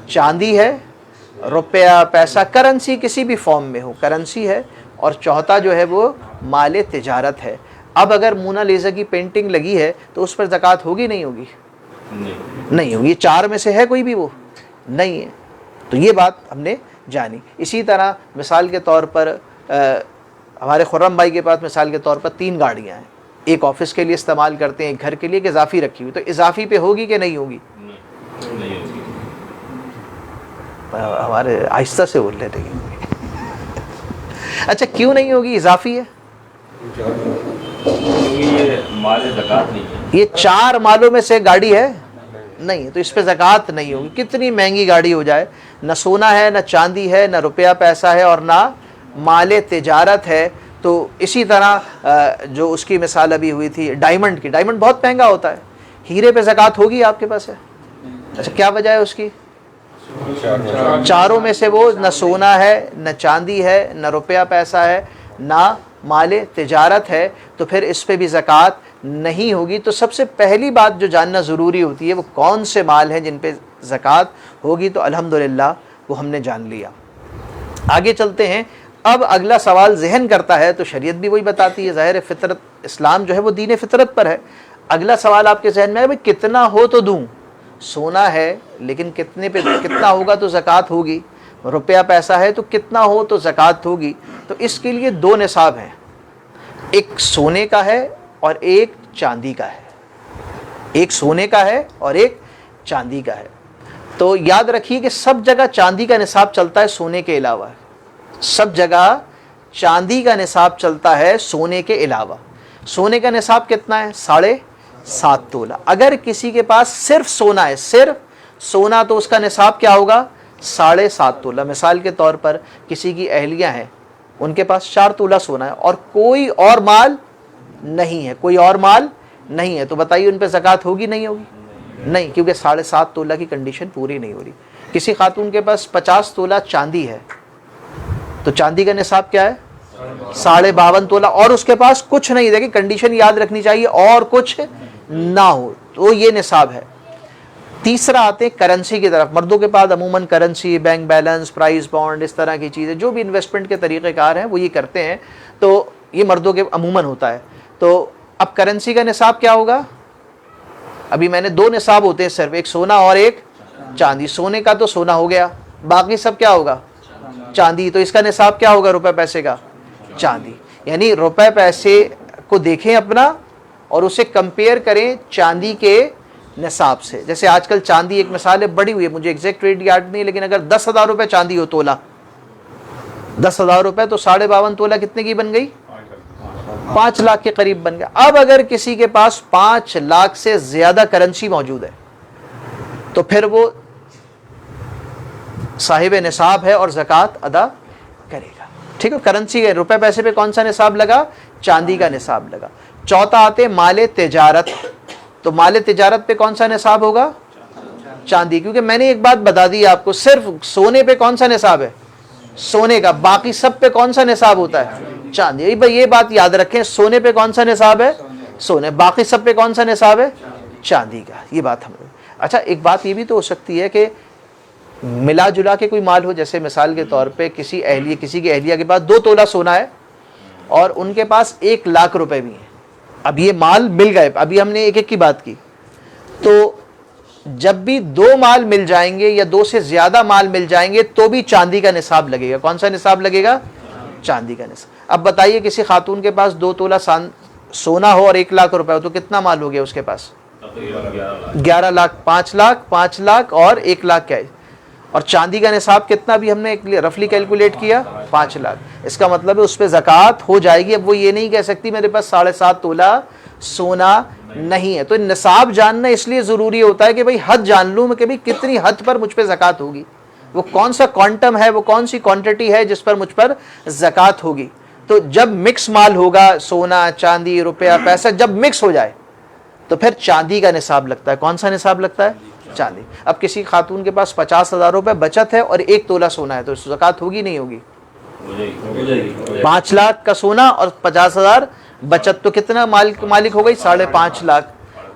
چاندی ہے، روپیہ، پیسہ، کرنسی کسی بھی فارم میں ہو، کرنسی ہے. اور چوتھا جو ہے وہ مال تجارت ہے. اب اگر مونا لیزا کی پینٹنگ لگی ہے تو اس پر زکوٰۃ ہوگی نہیں ہوگی؟ نہیں ہوگی. یہ 4 میں سے ہے کوئی بھی وہ؟ نہیں ہے. تو یہ بات ہم نے جانی. اسی طرح مثال کے طور پر ہمارے خرم بھائی کے پاس مثال کے طور پر 3 گاڑیاں ہیں. ایک آفس کے لیے استعمال کرتے ہیں، ایک گھر کے لیے، ایک اضافی رکھی ہوئی. تو اضافی پہ ہوگی کہ نہیں ہوگی؟ ہمارے آہستہ سے بول لیتے ہیں. اچھا، کیوں نہیں ہوگی؟ اضافی ہے. یہ 4 مالوں میں سے گاڑی ہے نہیں، تو اس پہ زکوٰۃ نہیں ہوگی. کتنی مہنگی گاڑی ہو جائے، نہ سونا ہے، نہ چاندی ہے، نہ روپیہ پیسہ ہے، اور نہ مال تجارت ہے. تو اسی طرح جو اس کی مثال ابھی ہوئی تھی ڈائمنڈ کی، ڈائمنڈ بہت مہنگا ہوتا ہے. ہیرے پہ زکوٰۃ ہوگی آپ کے پاس ہے؟ اچھا، کیا وجہ ہے اس کی؟ 4 میں سے وہ نہ سونا ہے، نہ چاندی ہے، نہ روپیہ پیسہ ہے، نہ مال تجارت ہے. تو پھر اس پہ بھی زکوٰۃ نہیں ہوگی. تو سب سے پہلی بات جو جاننا ضروری ہوتی ہے وہ کون سے مال ہیں جن پہ زکوٰۃ ہوگی. تو الحمدللہ وہ ہم نے جان لیا. آگے چلتے ہیں. اب اگلا سوال ذہن کرتا ہے تو شریعت بھی وہی بتاتی ہے. ظاہر فطرت، اسلام جو ہے وہ دین فطرت پر ہے. اگلا سوال آپ کے ذہن میں ہے بھائی کتنا ہو تو دوں؟ سونا ہے لیکن کتنے پہ کتنا ہوگا تو زکوٰۃ ہوگی؟ روپیہ پیسہ ہے تو کتنا ہو تو زکوٰۃ ہوگی؟ تو اس کے لیے 2 نصاب ہیں، ایک سونے کا ہے اور ایک چاندی کا ہے. ایک سونے کا ہے اور ایک چاندی کا ہے. تو یاد رکھیے کہ سب جگہ چاندی کا نصاب چلتا ہے سونے کے علاوہ. سب جگہ چاندی کا نصاب چلتا ہے سونے کے علاوہ. سونے کا نصاب کتنا ہے؟ 7.5 تولہ. اگر کسی کے پاس صرف سونا ہے، صرف سونا، تو اس کا نصاب کیا ہوگا؟ 7.5 تولہ. مثال کے طور پر کسی کی اہلیہ ہیں، ان کے پاس 4 تولہ سونا ہے اور کوئی اور مال نہیں ہے، کوئی اور مال نہیں ہے. تو بتائیے ان پہ زکوٰۃ ہوگی نہیں ہوگی؟ نہیں، کیونکہ 7.5 تولہ کی کنڈیشن پوری نہیں ہو رہی. کسی خاتون کے پاس 50 تولہ چاندی ہے، تو چاندی کا نصاب کیا ہے؟ 52.5 تولہ. اور اس کے پاس کچھ نہیں. دیکھیں کنڈیشن یاد رکھنی چاہیے، اور کچھ نہ ہو تو یہ نصاب ہے. تیسرا آتے ہیں کرنسی کی طرف. مردوں کے پاس عموماً currency, bank balance, prize bond, اس طرح کی چیزیں جو بھی انویسٹمنٹ کے طریقہ کار ہیں وہ یہ کرتے ہیں. تو یہ مردوں کے عموماً ہوتا ہے. تو اب کرنسی کا نصاب کیا ہوگا؟ ابھی میں نے 2 نصاب ہوتے ہیں صرف، ایک سونا اور ایک چاندی. سونے کا تو سونا ہو گیا، باقی سب کیا ہوگا؟ چاندی, تو اس کا نصاب کیا ہوگا روپے پیسے کا؟ چاندی. یعنی روپے پیسے کو دیکھیں اپنا اور اسے کمپیئر کریں چاندی کے نصاب سے. جیسے آج کل چاندی ایک مثال ہے بڑی ہوئی ہے, مجھے ایگزیکٹ ریٹ یاد نہیں, لیکن اگر 10,000 روپے چاندی ہو تولہ, 10,000 روپے تو 52.5 تولہ کتنے کی بن گئی؟ 5 لاکھ کے قریب بن گیا. اب اگر کسی کے پاس 5 لاکھ سے زیادہ کرنسی موجود ہے تو پھر وہ صاحب نصاب ہے اور زکوٰۃ ادا کرے گا. ٹھیک ہے, کرنسی ہے, روپے پیسے پہ کون سا نصاب لگا؟ چاندی کا نصاب لگا. چوتھا آتے مال تجارت, تو مال تجارت پہ کون سا نصاب ہوگا؟ چاندی. کیونکہ میں نے ایک بات بتا دی آپ کو, صرف سونے پہ کون سا نصاب ہے؟ سونے کا. باقی سب پہ کون سا نصاب ہوتا ہے؟ چاندی. بھائی یہ بات یاد رکھیں, سونے پہ کون سا نصاب ہے؟ سونے. باقی سب پہ کون سا نصاب ہے؟ چاندی کا. یہ بات ہم. اچھا ایک بات یہ بھی تو ہو سکتی ہے کہ ملا جلا کے کوئی مال ہو, جیسے مثال کے طور پہ کسی کی اہلیہ کے پاس 2 تولہ سونا ہے اور ان کے پاس 1 لاکھ روپے بھی ہیں. اب یہ مال مل گئے, ابھی ہم نے ایک ایک کی بات کی, تو جب بھی 2 مال مل جائیں گے یا 2 سے زیادہ مال مل جائیں گے تو بھی چاندی کا نصاب لگے گا. کون سا نصاب لگے گا؟ چاندی کا نصاب. اب بتائیے کسی خاتون کے پاس 2 تولہ سونا ہو اور 1 لاکھ روپے ہو تو کتنا مال ہو گیا اس کے پاس؟ 11 لاکھ. 5 لاکھ اور 1 لاکھ کیا ہے, اور چاندی کا نصاب کتنا بھی ہم نے رفلی کیلکولیٹ کیا 5 لاکھ. اس کا مطلب ہے اس پہ زکوٰۃ ہو جائے گی. اب وہ یہ نہیں کہہ سکتی میرے پاس 7.5 تولہ سونا نہیں ہے. تو نصاب جاننا اس لیے ضروری ہوتا ہے کہ بھئی حد جان لوں میں کہ بھئی کتنی حد پر مجھ پہ زکوٰۃ ہوگی, وہ کون سا کوانٹم ہے, وہ کون سی کوانٹٹی ہے جس پر مجھ پر زکوٰۃ ہوگی. تو جب مکس مال ہوگا, سونا چاندی روپیہ پیسہ جب مکس ہو جائے تو پھر چاندی کا نصاب لگتا ہے. کون سا نصاب لگتا ہے؟ چاندی. اب کسی خاتون کے پاس 50,000 روپے بچت ہے اور 1 تولہ سونا ہے تو زکوٰۃ ہوگی نہیں ہوگی؟ 5 لاکھ کا سونا اور 50,000 بچت, تو کتنا مالک ہو گئی؟ 5.5 لاکھ.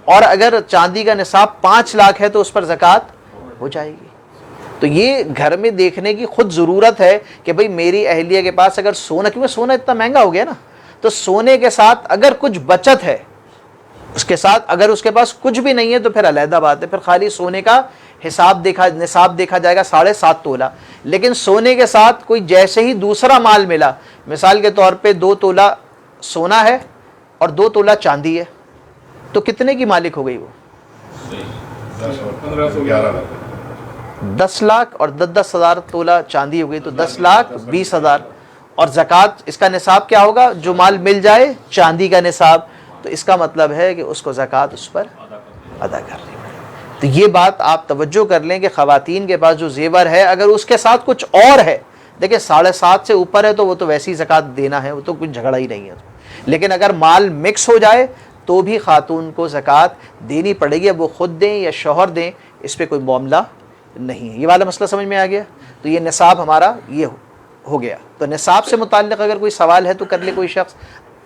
اور اگر چاندی کا نصاب 5 لاکھ ہے تو اس پر زکوٰۃ ہو جائے گی. تو یہ گھر میں دیکھنے کی خود ضرورت ہے کہ بھئی میری اہلیہ کے پاس اگر سونا, کیونکہ سونا اتنا مہنگا ہو گیا نا, تو سونے کے ساتھ اگر کچھ بچت ہے, اس کے ساتھ اگر اس کے پاس کچھ بھی نہیں ہے تو پھر علیحدہ بات ہے, پھر خالی سونے کا نصاب دیکھا جائے گا 7.5 تولہ. لیکن سونے کے ساتھ کوئی جیسے ہی دوسرا مال ملا, مثال کے طور پہ 2 تولہ سونا ہے اور 2 تولہ چاندی ہے, تو کتنے کی مالک ہو گئی وہ؟ 10 لاکھ اور 10,000 تولہ چاندی ہو گئی تو 10,20,000. اور زکوٰۃ اس کا نصاب کیا ہوگا؟ جو مال مل جائے چاندی کا نصاب, تو اس کا مطلب ہے کہ اس کو زکوٰۃ اس پر ادا کرنی ہے. تو یہ بات آپ توجہ کر لیں کہ خواتین کے پاس جو زیور ہے اگر اس کے ساتھ کچھ اور ہے, دیکھیں 7.5 سے اوپر ہے تو وہ تو ویسی زکوٰۃ دینا ہے, وہ تو کچھ جھگڑا ہی نہیں ہے. لیکن اگر مال مکس ہو جائے تو بھی خاتون کو زکوٰۃ دینی پڑے گی. اب وہ خود دیں یا شوہر دیں اس پہ کوئی معاملہ نہیں ہے. یہ والا مسئلہ سمجھ میں آ گیا؟ تو یہ نصاب ہمارا یہ ہو گیا. تو نصاب سے متعلق اگر کوئی سوال ہے تو کر لے کوئی شخص,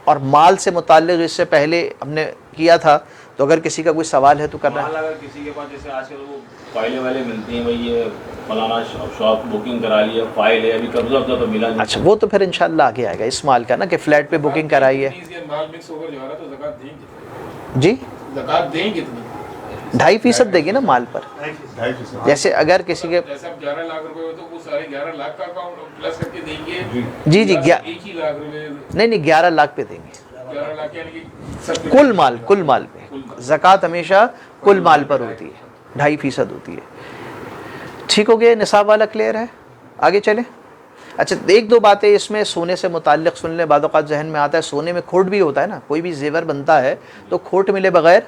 اور مال سے متعلق جو اس سے پہلے ہم نے کیا تھا, تو اگر کسی کا کوئی سوال ہے تو کر رہا ہے. اگر کسی کے پاس جیسے آج کل وہ فائلیں والے ملتی ہیں, بھائی یہ فلانا شاپ بکنگ کرا لیا, فائل ہے ابھی قبضہ تو ملا نہیں. اچھا وہ تو پھر انشاءاللہ آگے آئے گا اس مال کا نا, کہ فلیٹ پہ بکنگ کرائی ہے. جی 2.5% دے گی نا مال پر. جیسے اگر کسی کے 11 لاکھ روپے ہو تو وہ سارے 11 لاکھ کا پلس کر کے دیں گے. جی ایک ہی لاکھ روپے نہیں 11 لاکھ پہ دیں گے. 11 لاکھ یعنی کہ کل مال پہ زکوٰۃ ہمیشہ کل مال پر ہوتی ہے, 2.5% ہوتی ہے. ٹھیک ہو گیا, نصاب والا کلیئر ہے؟ آگے چلیں. اچھا 1-2 باتیں اس میں سونے سے متعلق سن لیں. بعض اوقات ذہن میں آتا ہے سونے میں کھوٹ بھی ہوتا ہے نا, کوئی بھی زیور بنتا ہے تو کھوٹ ملے بغیر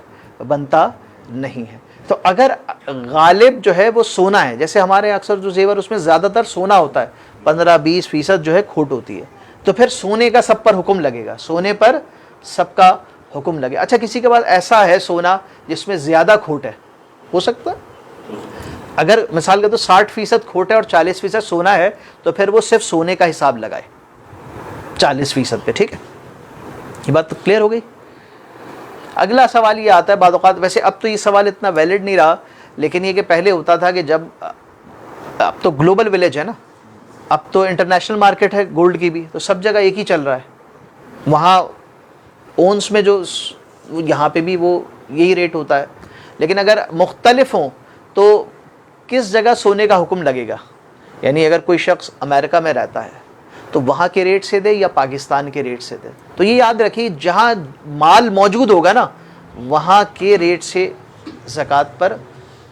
بنتا نہیں ہے. تو اگر غالب جو ہے وہ سونا ہے, جیسے ہمارے اکثر جو زیور اس میں زیادہ تر سونا ہوتا ہے, 15-20% جو ہے کھوٹ ہوتی ہے, تو پھر سونے کا سب پر حکم لگے گا, سونے پر سب کا حکم لگے. اچھا کسی کے پاس ایسا ہے سونا جس میں زیادہ کھوٹ ہے, ہو سکتا ہے اگر مثال کے تو 60% کھوٹ ہے اور 40% سونا ہے تو پھر وہ صرف سونے کا حساب لگائے 40% پہ. ٹھیک ہے, یہ بات تو کلیئر ہو گئی. اگلا سوال یہ آتا ہے بعض اوقات, ویسے اب تو یہ سوال اتنا ویلڈ نہیں رہا, لیکن یہ کہ پہلے ہوتا تھا کہ جب, اب تو گلوبل ولیج ہے نا, اب تو انٹرنیشنل مارکیٹ ہے گولڈ کی بھی, تو سب جگہ ایک ہی چل رہا ہے. وہاں اونس میں جو یہاں پہ بھی وہ یہی ریٹ ہوتا ہے. لیکن اگر مختلف ہوں تو کس جگہ سونے کا حکم لگے گا؟ یعنی اگر کوئی شخص امریکہ میں رہتا ہے تو وہاں کے ریٹ سے دے یا پاکستان کے ریٹ سے دے. تو یہ یاد رکھیے جہاں مال موجود ہوگا نا وہاں کے ریٹ سے زکوٰۃ پر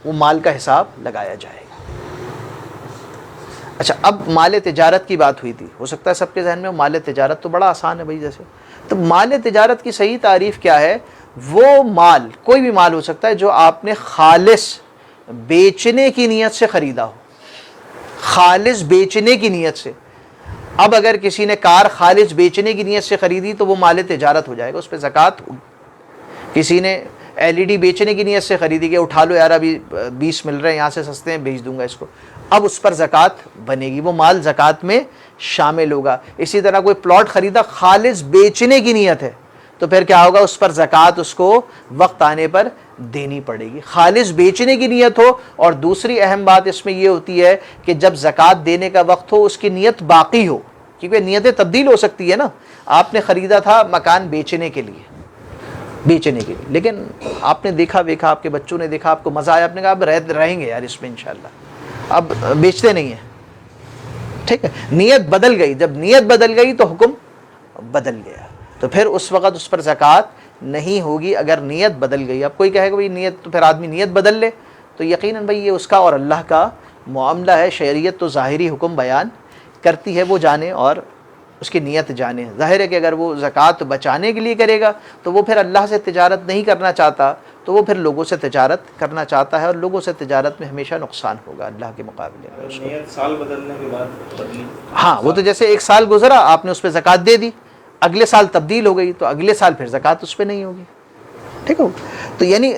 وہ مال کا حساب لگایا جائے گا. اچھا اب مال تجارت کی بات ہوئی تھی, ہو سکتا ہے سب کے ذہن میں مال تجارت تو بڑا آسان ہے بھائی جیسے. تو مال تجارت کی صحیح تعریف کیا ہے؟ وہ مال, کوئی بھی مال ہو سکتا ہے جو آپ نے خالص بیچنے کی نیت سے خریدا ہو, خالص بیچنے کی نیت سے. اب اگر کسی نے کار خالص بیچنے کی نیت سے خریدی تو وہ مال تجارت ہو جائے گا, اس پہ زکوٰۃ ہوگی. کسی نے LED بیچنے کی نیت سے خریدی کہ اٹھا لو یار ابھی 20 مل رہے ہیں یہاں سے سستے ہیں بیچ دوں گا اس کو, اب اس پر زکوٰۃ بنے گی, وہ مال زکوٰۃ میں شامل ہوگا. اسی طرح کوئی پلاٹ خریدا خالص بیچنے کی نیت ہے تو پھر کیا ہوگا, اس پر زکوٰۃ اس کو وقت آنے پر دینی پڑے گی, خالص بیچنے کی نیت ہو. اور دوسری اہم بات اس میں یہ ہوتی ہے کہ جب زکوٰۃ دینے کا وقت ہو اس کی نیت باقی ہو, کیونکہ نیتیں تبدیل ہو سکتی ہے نا. آپ نے خریدا تھا مکان بیچنے کے لیے, لیکن آپ نے دیکھا آپ کے بچوں نے دیکھا, آپ کو مزہ آیا, آپ نے کہا اب رہیں گے یار اس میں انشاءاللہ, اب بیچتے نہیں ہیں. ٹھیک ہے, نیت بدل گئی, جب نیت بدل گئی تو حکم بدل گیا, تو پھر اس وقت اس پر زکوٰۃ نہیں ہوگی اگر نیت بدل گئی. اب کوئی کہے گا بھائی نیت, تو پھر آدمی نیت بدل لے تو یقیناً بھائی یہ اس کا اور اللہ کا معاملہ ہے. شریعت تو ظاہری حکم بیان کرتی ہے, وہ جانے اور اس کی نیت جانے. ظاہر ہے کہ اگر وہ زکوٰۃ بچانے کے لیے کرے گا تو وہ پھر اللہ سے تجارت نہیں کرنا چاہتا, تو وہ پھر لوگوں سے تجارت کرنا چاہتا ہے, اور لوگوں سے تجارت میں ہمیشہ نقصان ہوگا اللہ کے مقابلے میں. نیت سال بدلنے کے بعد بدلی, ہاں وہ تو جیسے ایک سال گزرا آپ نے اس پہ زکوٰۃ دے دی, اگلے سال تبدیل ہو گئی تو اگلے سال پھر زکوٰۃ اس پہ نہیں ہوگی. ٹھیک ہے, تو یعنی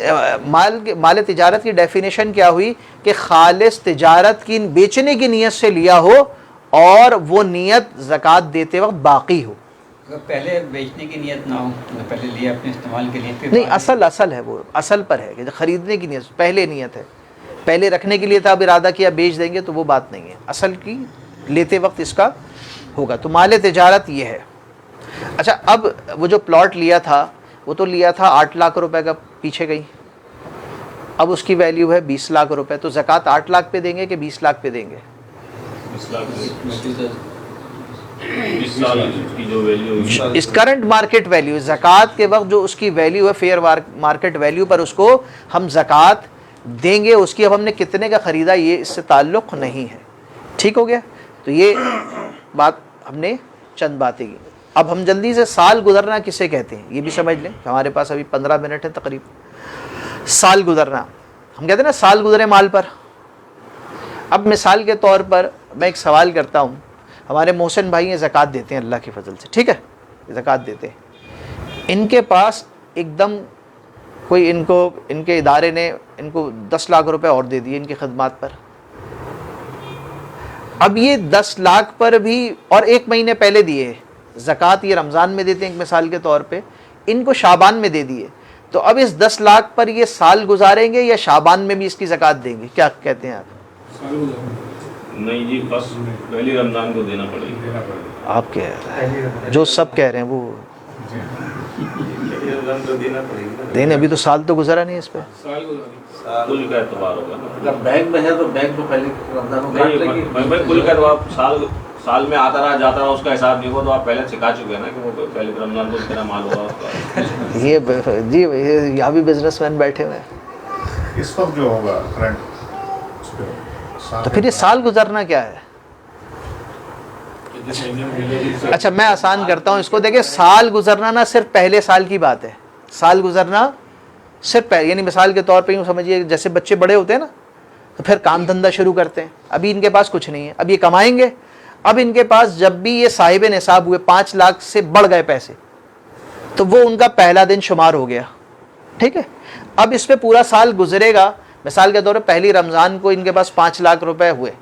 مال تجارت کی ڈیفینیشن کیا ہوئی کہ خالص تجارت کی بیچنے کی نیت سے لیا ہو اور وہ نیت زکوٰۃ دیتے وقت باقی ہو. اگر پہلے بیچنے کی نیت نہ ہو, پہلے لیا اپنے استعمال کے لیے, نہیں اصل ہے, وہ اصل پر ہے کہ خریدنے کی نیت پہلے نیت ہے, پہلے رکھنے کے لیے تھا, اب ارادہ کیا بیچ دیں گے, تو وہ بات نہیں ہے. اصل کی لیتے وقت اس کا ہوگا. تو مال تجارت یہ ہے. اچھا اب وہ جو پلاٹ لیا تھا وہ تو لیا تھا 8 لاکھ روپے کا, پیچھے گئی, اب اس کی ویلیو ہے 20 لاکھ روپے, تو زکوٰۃ 8 لاکھ پہ دیں گے کہ 20 لاکھ پہ دیں گے؟ 20 سال کی جو ویلیو, اس کرنٹ مارکیٹ ویلیو, زکوٰۃ کے وقت جو اس کی ویلیو ہے فیئر مارکیٹ ویلیو پر اس کو ہم زکوٰۃ دیں گے. اس کی اب ہم نے کتنے کا خریدا یہ اس سے تعلق نہیں ہے. ٹھیک ہو گیا, تو یہ بات ہم نے چند باتیں کی. اب ہم جلدی سے سال گزرنا کسے کہتے ہیں یہ بھی سمجھ لیں, ہمارے پاس ابھی 15 منٹ ہے تقریباً. سال گزرنا ہم کہتے ہیں نا سال گزرے مال پر. اب مثال کے طور پر میں ایک سوال کرتا ہوں, ہمارے محسن بھائی ہیں زکوٰۃ دیتے ہیں اللہ کے فضل سے, ٹھیک ہے, زکوٰۃ دیتے ہیں, ان کے پاس ایک دم کوئی ان کے ادارے نے ان کو 10 لاکھ روپے اور دے دیے ان کی خدمات پر. اب یہ 10 لاکھ پر بھی اور 1 مہینے پہلے دیے زکوٰۃ, یہ رمضان میں دیتے ہیں ایک مثال کے طور پہ, ان کو شعبان میں دے دیے, تو اب اس 10 لاکھ پر یہ سال گزاریں گے یا شعبان میں بھی اس کی زکوٰۃ دیں گے؟ کیا کہتے ہیں آپ؟ نہیں جی, بس پہلی رمضان کو دینا پڑے گا. آپ کہہ رہے ہیں جو سب کہہ رہے ہیں وہ دینے, ابھی تو سال تو گزرا نہیں اس پہ. کل کا اعتبار ہوگا نا, اگر بینک میں ہے تو بینک تو پہلے رمضان کو کاٹ لے گی. نہیں کل کا اعتبار سال میں آتا رہا جاتا رہا, اس کا حساب نہیں ہوا, تو آپ پہلے سکھا چکے ہیں نا کہ وہ پہلے رمضان کو اتنا مال ہوگا اس کا. یہ جی یہاں بھی بزنس مین بیٹھے ہوئے ہیں. اس وقت جو ہوگا کرنٹ, تو پھر یہ سال گزرنا کیا ہے؟ اچھا میں آسان کرتا ہوں اس کو, دیکھیں سال گزرنا نہ صرف پہلے سال کی بات ہے, سال گزرنا صرف یعنی مثال کے طور پہ یوں سمجھیے جیسے بچے بڑے ہوتے ہیں نا تو پھر کام دھندا شروع کرتے ہیں, ابھی ان کے پاس کچھ نہیں ہے, اب یہ کمائیں گے, اب ان کے پاس جب بھی یہ صاحب نصاب ہوئے 5 لاکھ سے بڑھ گئے پیسے تو وہ ان کا پہلا دن شمار ہو گیا. ٹھیک ہے, اب اس پہ پورا سال گزرے گا, مثال کے طور پہ پہلی رمضان کو ان کے پاس 5 لاکھ روپے ہوئے,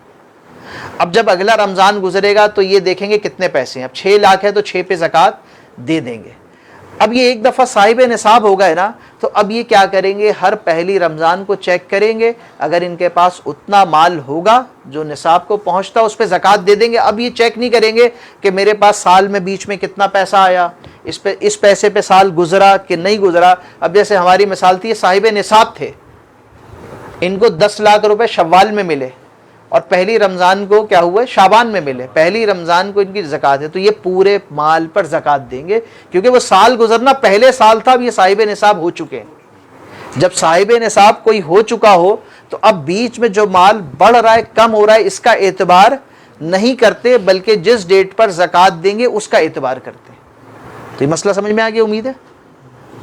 اب جب اگلا رمضان گزرے گا تو یہ دیکھیں گے کتنے پیسے ہیں, اب 6 لاکھ ہے تو 6 پہ زکوٰۃ دے دیں گے. اب یہ ایک دفعہ صاحب نصاب ہو گئے نا, تو اب یہ کیا کریں گے, ہر پہلی رمضان کو چیک کریں گے, اگر ان کے پاس اتنا مال ہوگا جو نصاب کو پہنچتا اس پہ زکوٰۃ دے دیں گے. اب یہ چیک نہیں کریں گے کہ میرے پاس سال میں بیچ میں کتنا پیسہ آیا, اس پیسے پہ سال گزرا کہ نہیں گزرا. اب جیسے ہماری مثال تھی, صاحب نصاب تھے, ان کو 10 لاکھ روپے شوال میں ملے, اور پہلی رمضان کو کیا ہوا ہے؟ شعبان میں ملے، پہلی رمضان کو ان کی زکوٰۃ ہے، تو یہ پورے مال پر زکوٰۃ دیں گے، کیونکہ وہ سال گزرنا پہلے سال تھا، اب یہ صاحب نصاب ہو چکے ہیں۔ جب صاحب نصاب کوئی ہو چکا ہو تو اب بیچ میں جو مال بڑھ رہا ہے کم ہو رہا ہے اس کا اعتبار نہیں کرتے، بلکہ جس ڈیٹ پر زکوٰۃ دیں گے اس کا اعتبار کرتے ہیں۔ تو یہ مسئلہ سمجھ میں آ گیا امید ہے؟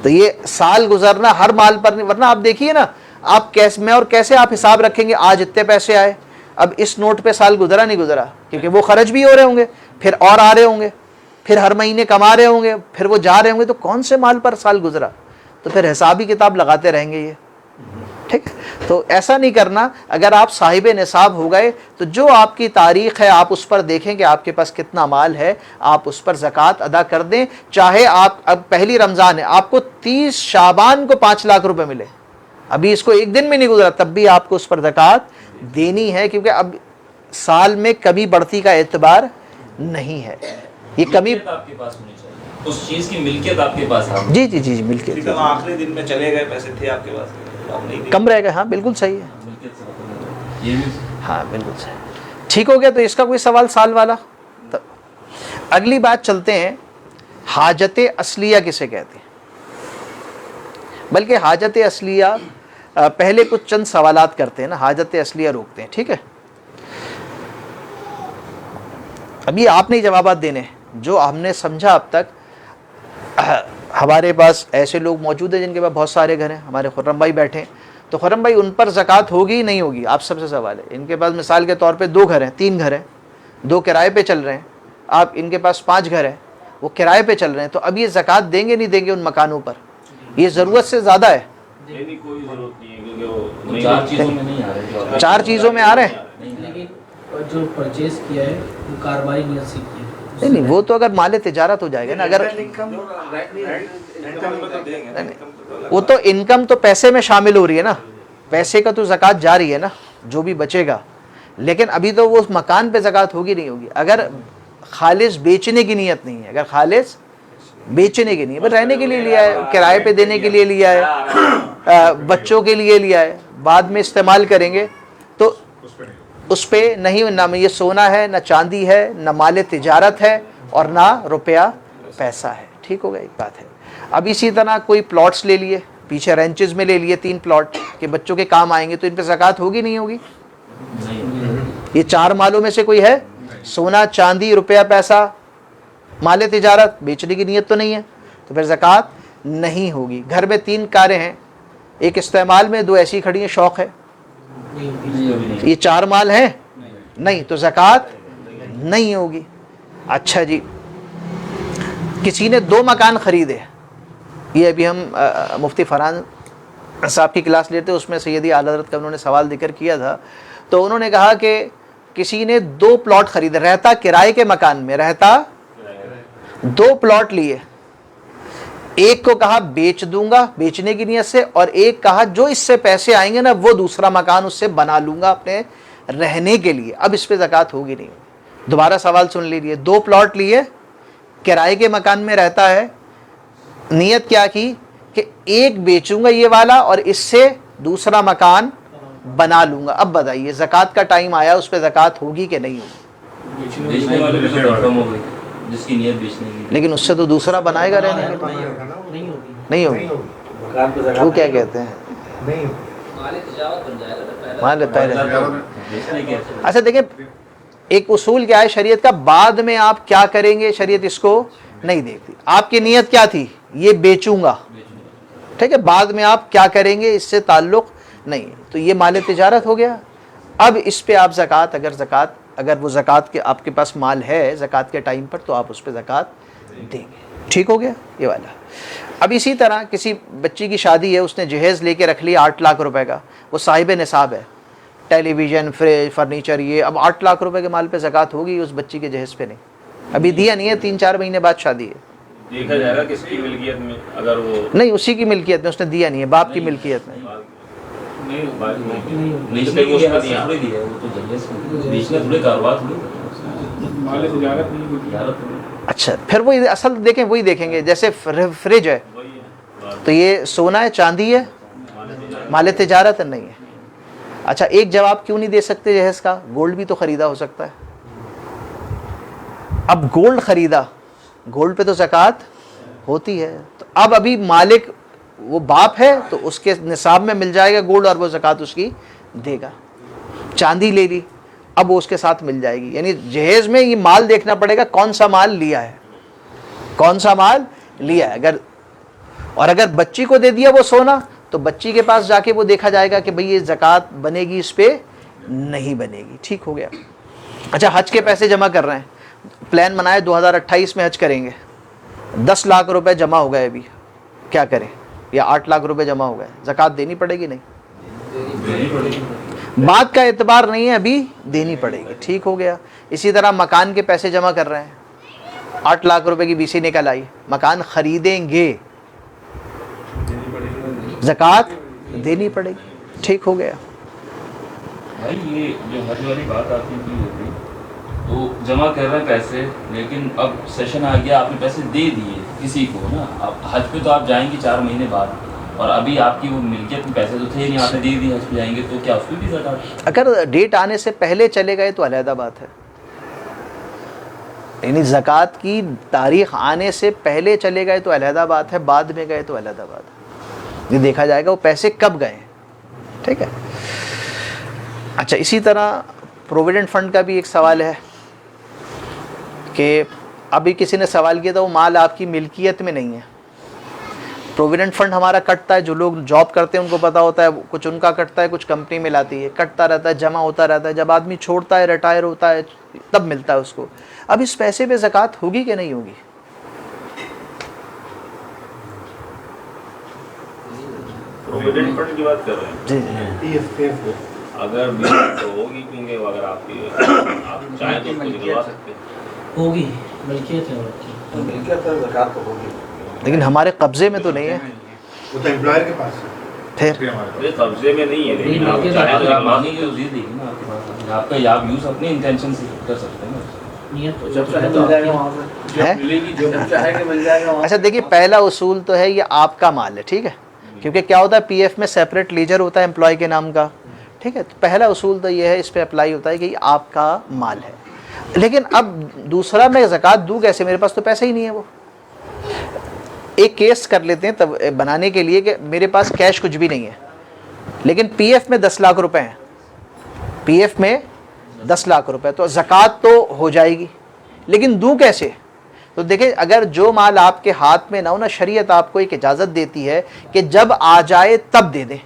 تو یہ سال گزرنا ہر مال پر نہیں، ورنہ آپ دیکھیے نا، آپ کیسے میں اور کیسے آپ حساب رکھیں گے آج اتنے پیسے آئے، اب اس نوٹ پہ سال گزرا نہیں گزرا، کیونکہ وہ خرچ بھی ہو رہے ہوں گے، پھر اور آ رہے ہوں گے، پھر ہر مہینے کما رہے ہوں گے، پھر وہ جا رہے ہوں گے، تو کون سے مال پر سال گزرا؟ تو پھر حسابی کتاب لگاتے رہیں گے یہ، ٹھیک؟ تو ایسا نہیں کرنا۔ اگر آپ صاحب نصاب ہو گئے تو جو آپ کی تاریخ ہے آپ اس پر دیکھیں کہ آپ کے پاس کتنا مال ہے، آپ اس پر زکوٰۃ ادا کر دیں، چاہے آپ اب پہلی رمضان ہے، آپ کو 30 شعبان کو 5 لاکھ روپے ملے، ابھی اس کو ایک دن میں نہیں گزرا، تب بھی آپ کو اس پر زکوٰۃ دینی ہے، کیونکہ اب سال میں کمی بڑھتی کا اعتبار نہیں ہے، یہ کمی آپ کے پاس ہونی چاہیے، اس چیز کی ملکیت آپ کے پاس ہے۔ جی جی جی ملکیت آخری دن میں چلے گئے، پیسے تھے آپ کے پاس، آپ نہیں دیے۔ کم رہے گا، ہاں بالکل صحیح ہے، ملکیت سے یہ بھی ہاں بالکل صحیح، ٹھیک ہو گیا۔ تو اس کا کوئی سوال سال والا؟ اگلی بات چلتے ہیں، حاجت اصلیہ کسے کہتے ہیں؟ بلکہ حاجت اصلیہ پہلے کچھ چند سوالات کرتے ہیں نا، حاجت اصلیہ روکتے ہیں، ٹھیک ہے؟ اب یہ آپ نے جوابات دینے ہیں، جو ہم نے سمجھا اب تک۔ ہمارے پاس ایسے لوگ موجود ہیں جن کے پاس بہت سارے گھر ہیں، ہمارے خرم بھائی بیٹھے ہیں، تو خرم بھائی ان پر زکوٰۃ ہوگی نہیں ہوگی؟ آپ سب سے سوال ہے۔ ان کے پاس مثال کے طور پہ 2 گھر ہیں، 3 گھر ہیں، 2 کرائے پہ چل رہے ہیں، آپ ان کے پاس 5 گھر ہیں، وہ کرائے پہ چل رہے ہیں، تو اب یہ زکوٰۃ دیں گے نہیں دیں گے ان مکانوں پر؟ یہ ضرورت سے زیادہ ہے، نہیں کوئی ضرورت نہیں ہے، کیونکہ وہ 4 چیزوں میں نہیں آ رہے، 4 چیزوں میں آ رہے ہیں۔ لیکن جو پرچیز کیا ہے وہ کاروباری نیت سے کی ہے، نہیں نہیں، وہ تو اگر مال تجارت ہو جائے گا نا، اگر وہ تو انکم تو پیسے میں شامل ہو رہی ہے نا، پیسے کا تو زکوٰۃ جاری ہے نا، جو بھی بچے گا، لیکن ابھی تو وہ اس مکان پہ زکوٰۃ ہوگی نہیں ہوگی۔ اگر خالص بیچنے کی نیت نہیں ہے، اگر خالص بیچنے کی نہیں ہے، رہنے کے لیے لیا ہے، کرائے پہ دینے کے لیے لیا ہے، بچوں کے لیے لیا ہے، بعد میں استعمال کریں گے، تو اس پہ نہیں، نہ یہ سونا ہے، نہ چاندی ہے، نہ مال تجارت ہے، اور نہ روپیہ پیسہ ہے، ٹھیک ہوگا؟ ایک بات ہے۔ اب اسی طرح کوئی پلاٹس لے لیے، پیچھے رینچز میں لے لیے 3 پلاٹ کہ بچوں کے کام آئیں گے، تو ان پہ زکوٰۃ ہوگی نہیں ہوگی؟ یہ 4 مالوں میں سے کوئی ہے؟ سونا، چاندی، روپیہ پیسہ، مال تجارت، بیچنے کی نیت تو نہیں ہے، تو پھر زکوٰۃ نہیں ہوگی۔ گھر میں 3 کاریں ہیں، ایک استعمال میں، 2 ایسی کھڑی ہیں، شوق ہے، یہ 4 مال ہیں نہیں، تو زکوٰۃ نہیں ہوگی۔ اچھا جی، کسی نے 2 مکان خریدے، یہ ابھی ہم مفتی فرحان صاحب کی کلاس لیتے، اس میں سیدی اعلیٰ حضرت کا انہوں نے سوال ذکر کیا تھا، تو انہوں نے کہا کہ کسی نے 2 پلاٹ خریدے، رہتا کرائے کے مکان میں، رہتا 2 پلاٹ لیے، ایک کو کہا بیچ دوں گا بیچنے کی نیت سے، اور ایک کہا جو اس سے پیسے آئیں گے نا وہ دوسرا مکان اس سے بنا لوں گا اپنے رہنے کے لیے، اب اس پہ زکوٰۃ ہوگی نہیں۔ دوبارہ سوال سن لیجیے، 2 پلاٹ لیے، کرائے کے مکان میں رہتا ہے، نیت کیا کی کہ ایک بیچوں گا یہ والا اور اس سے دوسرا مکان بنا لوں گا، اب بتائیے زکوٰۃ کا ٹائم آیا، اس پہ زکوٰۃ ہوگی کہ نہیں ہوگی؟ بیچنے والے بھی تو کنفرم ہو گئی، جس کی نیت بیچنے کی، لیکن اس سے تو دوسرا بنائے گا رہنے کے لیے، نہیں ہوگی۔ وہ کیا کہتے ہیں؟ مال پہلے۔ بیچنے کی اچھا دیکھیں، ایک اصول کیا ہے شریعت کا، بعد میں آپ کیا کریں گے شریعت اس کو نہیں دیکھتی۔ آپ کی نیت کیا تھی؟ یہ بیچوں گا، ٹھیک ہے، بعد میں آپ کیا کریں گے اس سے تعلق نہیں، تو یہ مال تجارت ہو گیا۔ اب اس پہ آپ زکوٰۃ، اگر وہ زکوٰۃ کے آپ کے پاس مال ہے زکوٰۃ کے ٹائم پر، تو آپ اس پہ زکوٰۃ دیں گے، ٹھیک ہو گیا یہ والا۔ اب اسی طرح کسی بچی کی شادی ہے، اس نے جہیز لے کے رکھ لیا 8 لاکھ روپے کا، وہ صاحب نصاب ہے، ٹیلی ویژن، فریج، فرنیچر، یہ اب 8 لاکھ روپے کے مال پہ زکوٰۃ ہوگی، اس بچی کے جہیز پہ نہیں، ابھی دیا نہیں ہے، 3-4 مہینے بعد شادی ہے، دیکھا جائے گا کس کی ملکیت میں، اگر وہ نہیں اسی کی ملکیت میں، اس نے دیا نہیں ہے، باپ کی ملکیت میں۔ بیچنے کی نیت سے تھوڑی دی ہے، وہ تو جہیز بیچنا تھوڑی کاروبار تھوڑی، مال تجارت نہیں تجارت تھوڑی۔ اچھا پھر وہ اصل دیکھیں، وہی دیکھیں گے، جیسے فریج ہے تو یہ سونا ہے، چاندی ہے، مال تجارت نہیں ہے، اچھا ایک جواب کیوں نہیں دے سکتے جہیز کا؟ گولڈ بھی تو خریدا ہو سکتا ہے. اب گولڈ خریدا, گولڈ پہ تو زکوٰۃ ہوتی ہے, تو اب ابھی مالک وہ باپ ہے تو اس کے نصاب میں مل جائے گا گولڈ اور وہ زکوٰۃ اس کی دے گا. چاندی لے لی, اب وہ اس کے ساتھ مل جائے گی. یعنی جہیز میں یہ مال دیکھنا پڑے گا کون سا مال لیا ہے, کون سا مال لیا ہے. اگر بچی کو دے دیا وہ سونا تو بچی کے پاس جا کے وہ دیکھا جائے گا کہ بھئی یہ زکوٰۃ بنے گی اس پہ نہیں بنے گی. ٹھیک ہو گیا. اچھا حج کے پیسے جمع کر رہے ہیں, پلان بنائے 2028 میں حج کریں گے, 10 لاکھ روپے جمع ہو گئے, ابھی کیا کریں؟ یا 8 لاکھ روپے جمع ہو گئے, زکوٰۃ دینی پڑے گی نہیں؟ بات کا اعتبار نہیں ہے, ابھی دینی پڑے گی. ٹھیک ہو گیا. اسی طرح مکان کے پیسے جمع کر رہے ہیں, 8 لاکھ روپے کی BC نکل آئی, مکان خریدیں گے, زکوٰۃ دینی پڑے گی. ٹھیک ہو گیا. بھائی یہ جو حج والی بات آپ نے کی ہوتی تو جمع کر رہے ہیں پیسے, لیکن اب سیشن آ گیا, آپ نے پیسے دے دیے کسی کو نا, اب حج پہ تو آپ جائیں گے 4 مہینے بعد, اور ابھی آپ کی وہ ملکیت میں پیسے تو تھے نہیں, آپ نے دے دیے, حج پہ جائیں گے تو کیا اس پہ بھی زکوٰۃ؟ اگر ڈیٹ آنے سے پہلے چلے گئے تو علیحدہ بات ہے. یعنی زکوٰۃ کی تاریخ آنے سے پہلے چلے گئے تو علیحدہ بات ہے, بعد میں گئے تو علیحدہ بات ہے. یہ دیکھا جائے گا وہ پیسے کب گئے. ٹھیک ہے. اچھا اسی طرح پروویڈنٹ فنڈ کا بھی ایک سوال ہے کہ ابھی کسی نے سوال کیا تھا وہ مال آپ کی ملکیت میں نہیں ہے. پروویڈنٹ فنڈ ہمارا کٹتا ہے, جو لوگ جاب کرتے ہیں ان کو پتہ ہوتا ہے, کچھ ان کا کٹتا ہے, کچھ کمپنی میں لاتی ہے, کٹتا رہتا ہے, جمع ہوتا رہتا ہے. جب آدمی چھوڑتا ہے, ریٹائر ہوتا ہے, تب ملتا ہے اس کو. اب اس پیسے پہ زکوٰۃ ہوگی کہ نہیں ہوگی؟ پروویڈنٹ فنڈ کی بات کر رہے ہیں جی اگر بھی تو ہوگی, کیونکہ اگر آپ چاہیں تو اس کو نکلوا سکتے ہیں. ہوگی, ملکیت ہے ملکیت ہے, زکوٰۃ تو ہوگی, لیکن ہمارے قبضے میں تو نہیں ہے. وہ تو امپلائر کے پاس ہے. پھر یہ قبضے میں نہیں ہے, لیکن آپ چاہیں تو آپ نکلوا مانگیں گے, دے دیں گے نا آپ کے پاس, آپ کا آپ یوز اپنے انٹینشن سے کر سکتے ہیں نا. نیت تو جب چاہے مل جائے گا وہاں سے, ہے. جب چاہے کہ مل جائے گا وہاں اچھا دیکھیے پہلا اصول تو ہے یہ آپ کا مال ہے. ٹھیک ہے, کیونکہ کیا ہوتا ہے PF میں سیپریٹ لیجر ہوتا ہے امپلائی کے نام کا. ٹھیک ہے, تو پہلا اصول تو یہ ہے, اس پہ اپلائی ہوتا ہے کہ یہ آپ کا مال ہے. لیکن اب دوسرا میں زکوٰۃ دوں کیسے, میرے پاس تو پیسے ہی نہیں ہے. وہ ایک کیس کر لیتے ہیں تب بنانے کے لیے کہ میرے پاس کیش کچھ بھی نہیں ہے, لیکن PF میں 10 لاکھ روپے ہیں, PF میں 10 لاکھ روپے, تو زکوٰۃ تو ہو جائے گی, لیکن دوں کیسے؟ تو دیکھیں اگر جو مال آپ کے ہاتھ میں نہ ہو نا, شریعت آپ کو ایک اجازت دیتی ہے کہ جب آ جائے تب دے دیں,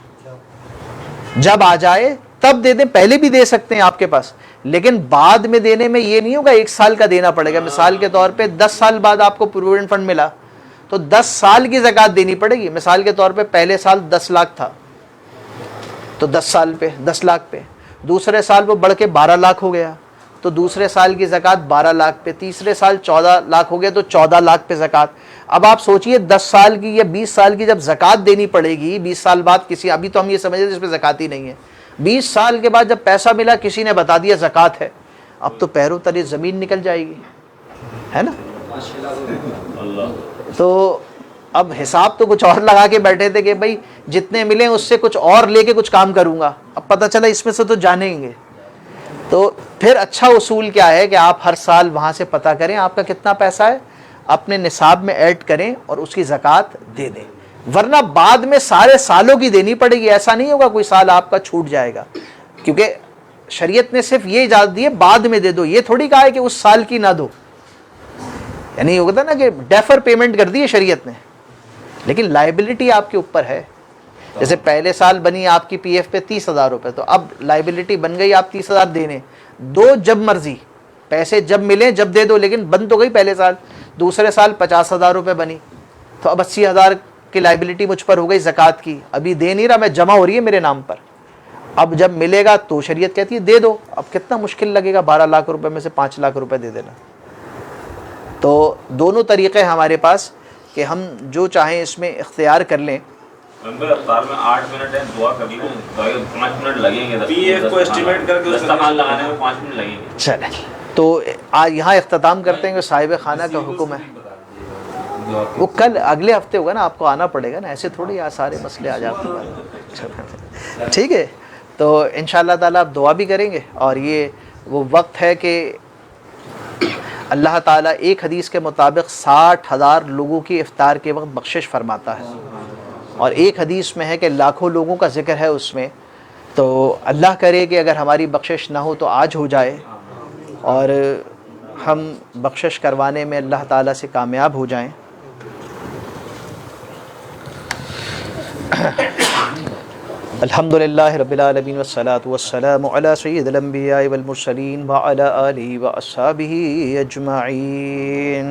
جب آ جائے تب دے دیں. پہلے بھی دے سکتے ہیں آپ کے پاس, لیکن بعد میں دینے میں یہ نہیں ہوگا 1 سال کا دینا پڑے گا. مثال کے طور پہ 10 سال بعد آپ کو پروویڈنٹ فنڈ ملا تو 10 سال کی زکوٰۃ دینی پڑے گی. مثال کے طور پہ پہلے سال 10 لاکھ تھا تو 10 سال پہ 10 لاکھ پہ, دوسرے سال وہ بڑھ کے 12 لاکھ ہو گیا تو دوسرے سال کی زکوٰۃ 12 لاکھ پہ, تیسرے سال 14 لاکھ ہو گیا تو 14 لاکھ پہ زکوٰۃ. اب آپ سوچئے 10 سال کی یا 20 سال کی جب زکوٰۃ دینی پڑے گی, 20 سال بعد کسی, ابھی تو ہم یہ سمجھتے ہیں اس پہ زکوٰۃ ہی نہیں ہے, 20 سال کے بعد جب پیسہ ملا کسی نے بتا دیا زکوٰۃ ہے, اب تو پیروں تلے زمین نکل جائے گی, ہے نا. تو اب حساب تو کچھ اور لگا کے بیٹھے تھے کہ بھائی جتنے ملیں اس سے کچھ اور لے کے کچھ کام کروں گا, اب پتہ چلا اس میں سے تو جانیں گے. تو پھر اچھا اصول کیا ہے کہ آپ ہر سال وہاں سے پتہ کریں آپ کا کتنا پیسہ ہے, اپنے نصاب میں ایڈ کریں اور اس کی زکوٰۃ دے دیں, ورنہ بعد میں سارے سالوں کی دینی پڑے گی. ایسا نہیں ہوگا کوئی سال آپ کا چھوٹ جائے گا, کیونکہ شریعت نے صرف یہ اجازت دی ہے بعد میں دے دو, یہ تھوڑی کہا ہے کہ اس سال کی نہ دو. یعنی یہ ہوتا نا کہ ڈیفر پیمنٹ کر دی ہے شریعت نے, لیکن لائبلٹی آپ کے اوپر ہے. جیسے پہلے سال بنی آپ کی PF پہ 30,000 روپے, تو اب لائبلٹی بن گئی آپ 30,000 دینے, دو جب مرضی, پیسے جب ملیں جب دے دو, لیکن بن تو گئی پہلے سال. دوسرے سال 50,000 روپے بنی تو اب 80,000 کی لائبلٹی مجھ پر ہو گئی زکوٰۃ کی, ابھی دے نہیں رہا میں, جمع ہو رہی ہے میرے نام پر. اب جب ملے گا تو شریعت کہتی ہے دے دو. اب کتنا مشکل لگے گا 12 لاکھ روپے میں سے 5 لاکھ روپے دے دینا. تو دونوں طریقے ہمارے پاس کہ ہم جو چاہیں اس میں اختیار کر لیں. افطار میں 8 منٹ ہے, دعا کر لوں, 5 منٹ لگیں گے. PF کو اسٹیمیٹ کر کے دستمال لگانے میں 5 منٹ لگیں گے. چلیں تو یہاں اختتام کرتے ہیں کہ صاحب خانہ کا حکم ہے. وہ کل اگلے ہفتے ہوگا نا, آپ کو آنا پڑے گا نا, ایسے تھوڑی سارے مسئلے آ جاتے ہیں. ٹھیک ہے, تو انشاءاللہ تعالیٰ آپ دعا بھی کریں گے، اور یہ وہ وقت ہے کہ اللہ تعالیٰ ایک حدیث کے مطابق 60,000 لوگوں کی افطار کے وقت بخشش فرماتا ہے، اور ایک حدیث میں ہے کہ لاکھوں لوگوں کا ذکر ہے اس میں. تو اللہ کرے کہ اگر ہماری بخشش نہ ہو تو آج ہو جائے، اور ہم بخشش کروانے میں اللہ تعالیٰ سے کامیاب ہو جائیں. الحمدللہ رب العالمین والصلاة والسلام علی سید الانبیاء والمرسلین وعلی آلہ واصحابہ اجمعین.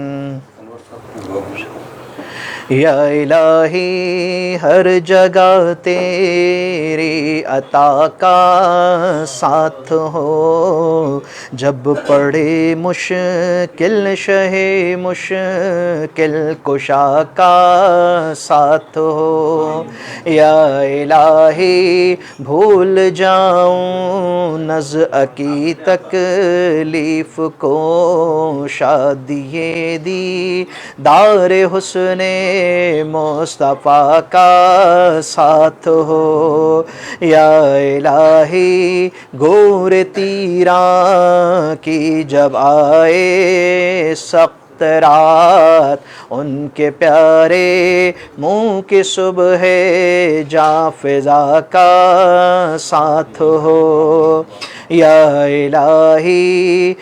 یا الہی ہر جگہ تیری عطا کا ساتھ ہو، جب پڑے مشکل شہ مشکل کشا کا ساتھ ہو. یا الہی بھول جاؤں نزع کی تکلیف کو، شادی دی دار حسن مصطفیٰ کا ساتھ ہو. یا الہی گور تیراں کی جب آئے سخت رات، ان کے پیارے منہ کی صبح جاں فضا کا ساتھ ہو. یا الہی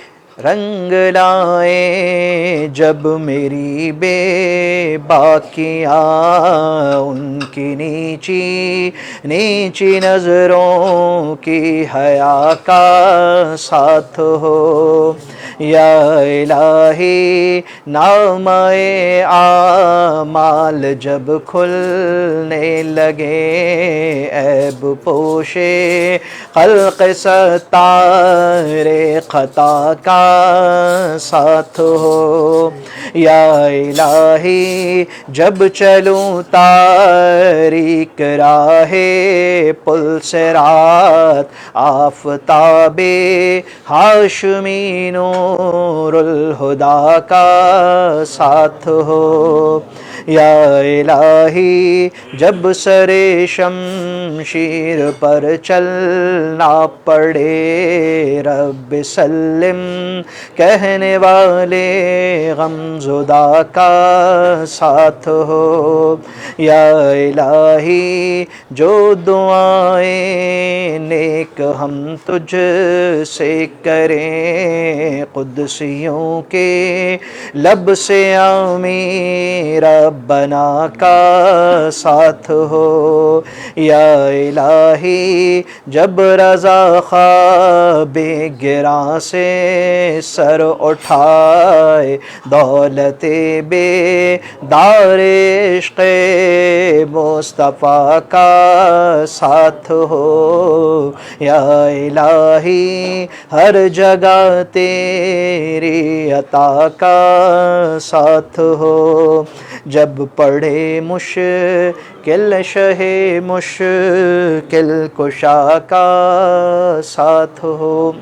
رنگ لائے جب میری بے باکیاں، ان کی نیچی نیچی نظروں کی حیا کا ساتھ ہو. یا الہی نامہ اعمال جب کھلنے لگے، عیب پوشے خلق ستار خطا کا ساتھ ہو. یا الہی جب چلوں تاریک راہ پل صراط، آفتاب ہاشمی نور الہدیٰ کا ساتھ ہو. یا الہی جب سر شمشیر پر چلنا پڑے، رب سلم کہنے والے غم زدہ کا ساتھ ہو. یا الہی جو دعائیں نیک ہم تجھ سے کریں، قدسیوں کے لب سے آمین ربنا کا ساتھ ہو. یا الہی جب رضا خواب گراں سے سر اٹھائے، دولت بے دار عشق مصطفیٰ کا ساتھ ہو. یا الہی ہر جگہ تیری عطا کا ساتھ ہو، جب پڑے مشکل شہ مشکل کشا کا ساتھ ہو.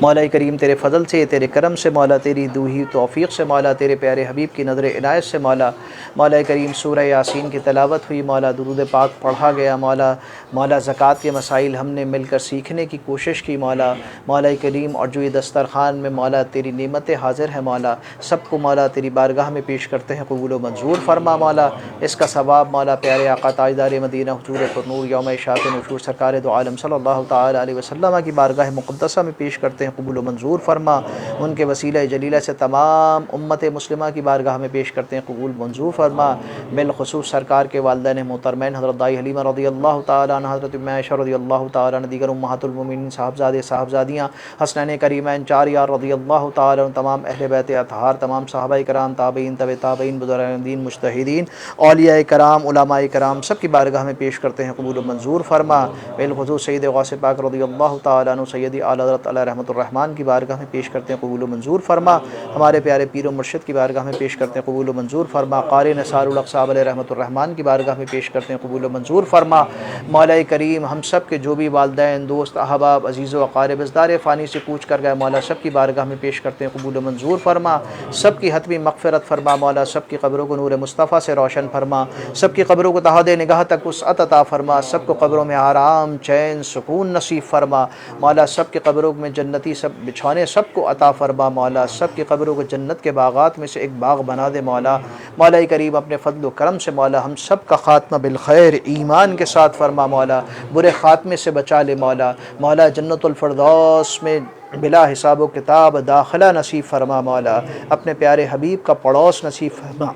مولا کریم تیرے فضل سے، تیرے کرم سے مولا، تیری دوہی توفیق سے مولا، تیرے پیارے حبیب کی نظر عنایت سے مولا، مولا کریم سورہ یاسین کی تلاوت ہوئی مولا، درود پاک پڑھا گیا مولا، مولا زکوٰۃ کے مسائل ہم نے مل کر سیکھنے کی کوشش کی مولا، مولا کریم، اور جو یہ دسترخوان میں مولا تیری نعمتیں حاضر ہیں مولا، سب کو مولا تیری بارگاہ میں پیش کرتے ہیں، قبول و منظور فرما مولا. اس کا ثواب مولا پیارے آقا تاجدار مدینہ حضور پرنور یوم اشاعت نشور سرکار دو عالم صلی اللہ تعالی علیہ وسلم کی بارگاہ مقدسہ میں پیش کرتے ہیں، قبول و منظور فرما. ان کے وسیلہ جلیلہ سے تمام امت مسلمہ کی بارگاہ میں پیش کرتے ہیں، قبول منظور فرما. بالخصوص سرکار کے والدین محترمین حضرت دائی حلیمہ رضی اللہ تعالی عنہ، حضرت ام عائشہ رضی اللہ تعالی عنہ، دیگر امہات المومنین، صاحبزادے صاحبزادیاں، حسنین کریمین چار یار رضی اللہ تعالی عنہ، تمام اہل بیت اطہار، تمام صحابہ کرام، تابعین، تبع تابعین، بزرگان دین، مجتہدین، اولیاء کرام، علماء کرام، سب کی بارگاہ میں پیش کرتے ہیں، قبول و منظور فرما. بالخصوص سید غوث پاک رضی اللہ تعالی عنہ، سیدی اعلی حضرت علیہ رحمۃ الرحمن کی بارگاہ میں پیش کرتے ہیں قبول و منظور فرما، ہمارے پیارے پیر و مرشد کی بارگاہ میں پیش کرتے ہیں قبول و منظور فرما، قاری نثار الحق صاحب علیہ رحمۃ الرحمن کی بارگاہ میں پیش کرتے ہیں قبول و منظور فرما۔ مولا کریم ہم سب کے جو بھی والدین، دوست، احباب، عزیز و اقارب اس دار فانی سے کوچ کر گئے مولا سب کی بارگاہ میں پیش کرتے ہیں قبول و منظور فرما، سب کی حتمی مغفرت فرما مولا، سب کی قبروں کو نور مصطفیٰ سے روشن فرما، سب کی قبروں کو تحاد نگاہ تک وسعت عطا فرما، سب کو قبروں میں آرام، چین، سکون نصیب فرما مولا، سب کی قبروں میں جنتی سب بچھانے سب کو عطا فرما مولا، سب کی قبروں کو جنت کے باغات میں سے ایک باغ بنا دے مولا۔ مولا کریم اپنے فضل و کرم سے مولا ہم سب کا خاتمہ بالخیر ایمان کے ساتھ فرما مولا، برے خاتمے سے بچا لے مولا۔ مولا جنت الفردوس میں بلا حساب و کتاب داخلہ نصیب فرما مولا، اپنے پیارے حبیب کا پڑوس نصیب فرما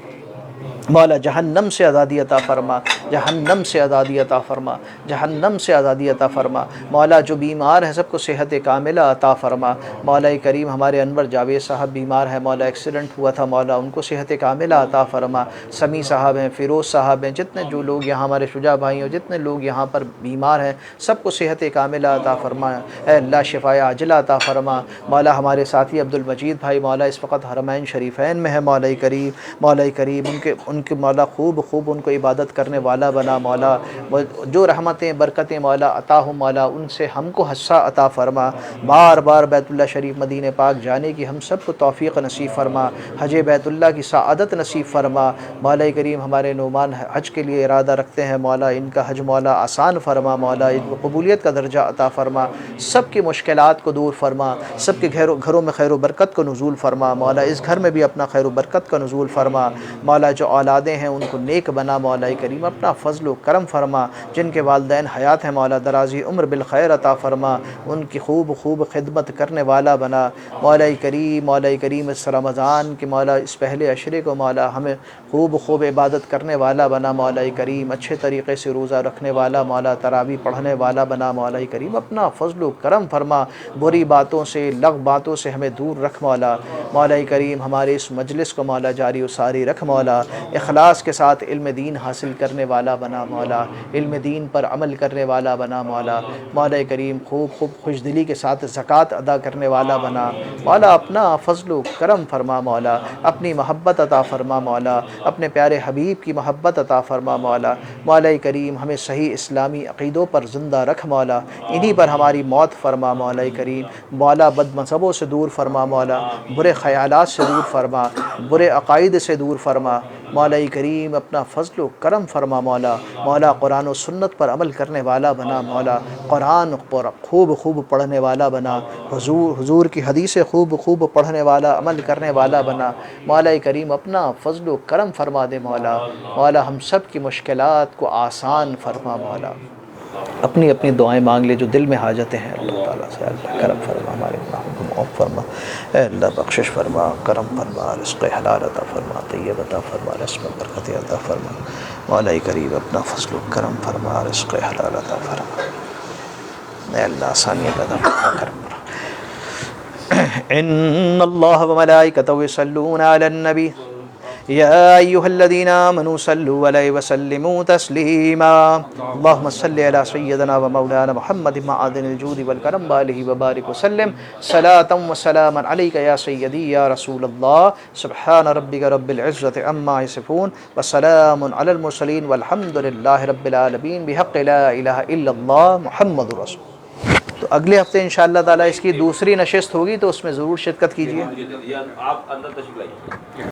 مولا، جہنم سے آزادی عطا فرما، جہنم سے آزادی عطا فرما، جہنم سے آزادی عطا فرما مولا، جو بیمار ہیں سب کو صحت کاملہ عطا فرما مولا کریم۔ ہمارے انور جاوید صاحب بیمار ہیں مولا، ایکسیڈنٹ ہوا تھا مولا، ان کو صحت کاملہ عطا فرما۔ سمیع صاحب ہیں، فیروز صاحب ہیں، جتنے جو لوگ یہاں ہمارے شجاع بھائی ہیں، جتنے لوگ یہاں پر بیمار ہیں سب کو صحت کاملہ عطا فرما، اے اللہ شفاء عاجلہ عطا فرما مولا۔ ہمارے ساتھی عبد المجید بھائی مولا اس وقت حرمین شریفین میں ہے مولا کریم، مولا کریم ان کے مولا خوب ان کو عبادت کرنے والا بنا مولا، جو رحمتیں برکتیں مولا عطا ہوں مولا ان سے ہم کو حصہ عطا فرما، بار بار بیت اللہ شریف مدینہ پاک جانے کی ہم سب کو توفیق نصیب فرما، حج بیت اللہ کی سعادت نصیب فرما مولا کریم۔ ہمارے نعمان حج کے لیے ارادہ رکھتے ہیں مولا، ان کا حج مولا آسان فرما مولا، ان کو قبولیت کا درجہ عطا فرما، سب کی مشکلات کو دور فرما، سب کے گھروں میں خیر و برکت کو نزول فرما مولا، اس گھر میں بھی اپنا خیر و برکت کا نزول فرما مولا، جو اولادیں ہیں ان کو نیک بنا مولا کریم، اپنا فضل و کرم فرما، جن کے والدین حیات ہیں مولا درازی عمر بالخیر عطا فرما، ان کی خوب خدمت کرنے والا بنا مولا کریم۔ مولا کریم اس رمضان کے مولا اس پہلے عشرے کو مولا ہمیں خوب عبادت کرنے والا بنا مولا کریم، اچھے طریقے سے روزہ رکھنے والا مولا، تراویح پڑھنے والا بنا مولا کریم، اپنا فضل و کرم فرما، بری باتوں سے لغو باتوں سے ہمیں دور رکھ مولا کریم۔ ہمارے اس مجلس کو مولا جاری و ساری رکھ مولا، اخلاص کے ساتھ علم دین حاصل کرنے والا بنا مولا، علم دین پر عمل کرنے والا بنا مولا کریم، خوب خوش دلی کے ساتھ زکوٰۃ ادا کرنے والا بنا مولا، اپنا فضل و کرم فرما مولا، اپنی محبت عطا فرما مولا، اپنے پیارے حبیب کی محبت عطا فرما مولا کریم۔ ہمیں صحیح اسلامی عقیدوں پر زندہ رکھ مولا، انہی پر ہماری موت فرما مولا کریم مولا، بد مذہبوں سے دور فرما مولا، برے خیالات سے دور فرما، برے عقائد سے دور فرما مولا کریم، اپنا فضل و کرم فرما مولا قرآن و سنت پر عمل کرنے والا بنا مولا، قرآن پر خوب پڑھنے والا بنا، حضور کی حدیثیں خوب پڑھنے والا عمل کرنے والا بنا مولا کریم، اپنا فضل و کرم فرما دے مولا ہم سب کی مشکلات کو آسان فرما مولا، اپنی دعائیں مانگ لے جو دل میں حاجتیں ہیں اللہ تعالیٰ سے۔ اللہ کرم فرما، ہمارے گناہوں کو معاف فرما، اے اللہ بخشش فرما، کرم فرما، رزق حلال عطا فرما، طیب عطا فرما، رزق برکت عطا فرما مولا کریم، اپنا فضل و کرم فرما، رزق حلال عطا فرما، اے اللہ آسانیت عطا فرما، کرم فرما۔ ان اللہ وملائکتہ یصلون علی النبی یا ایہا الذین آمنوا صلوا علیہ وسلموا تسلیما، اللہم صلی علی سیدنا و مولانا محمد معدن الجود والکرم وآلہ وبارک وسلم، صلاۃ و سلاما علیک یا سیدی یا رسول اللہ، سبحان ربک رب العزۃ عما یصفون وسلام علی المرسلین والحمد للہ رب العالمین، بحق لا الہ الا اللہ محمد رسول۔ تو اگلے ہفتے انشاءاللہ تعالیٰ اس کی دوسری نشست ہوگی تو اس میں ضرور شرکت کیجیے۔ آپ اندر تشریف لائیے۔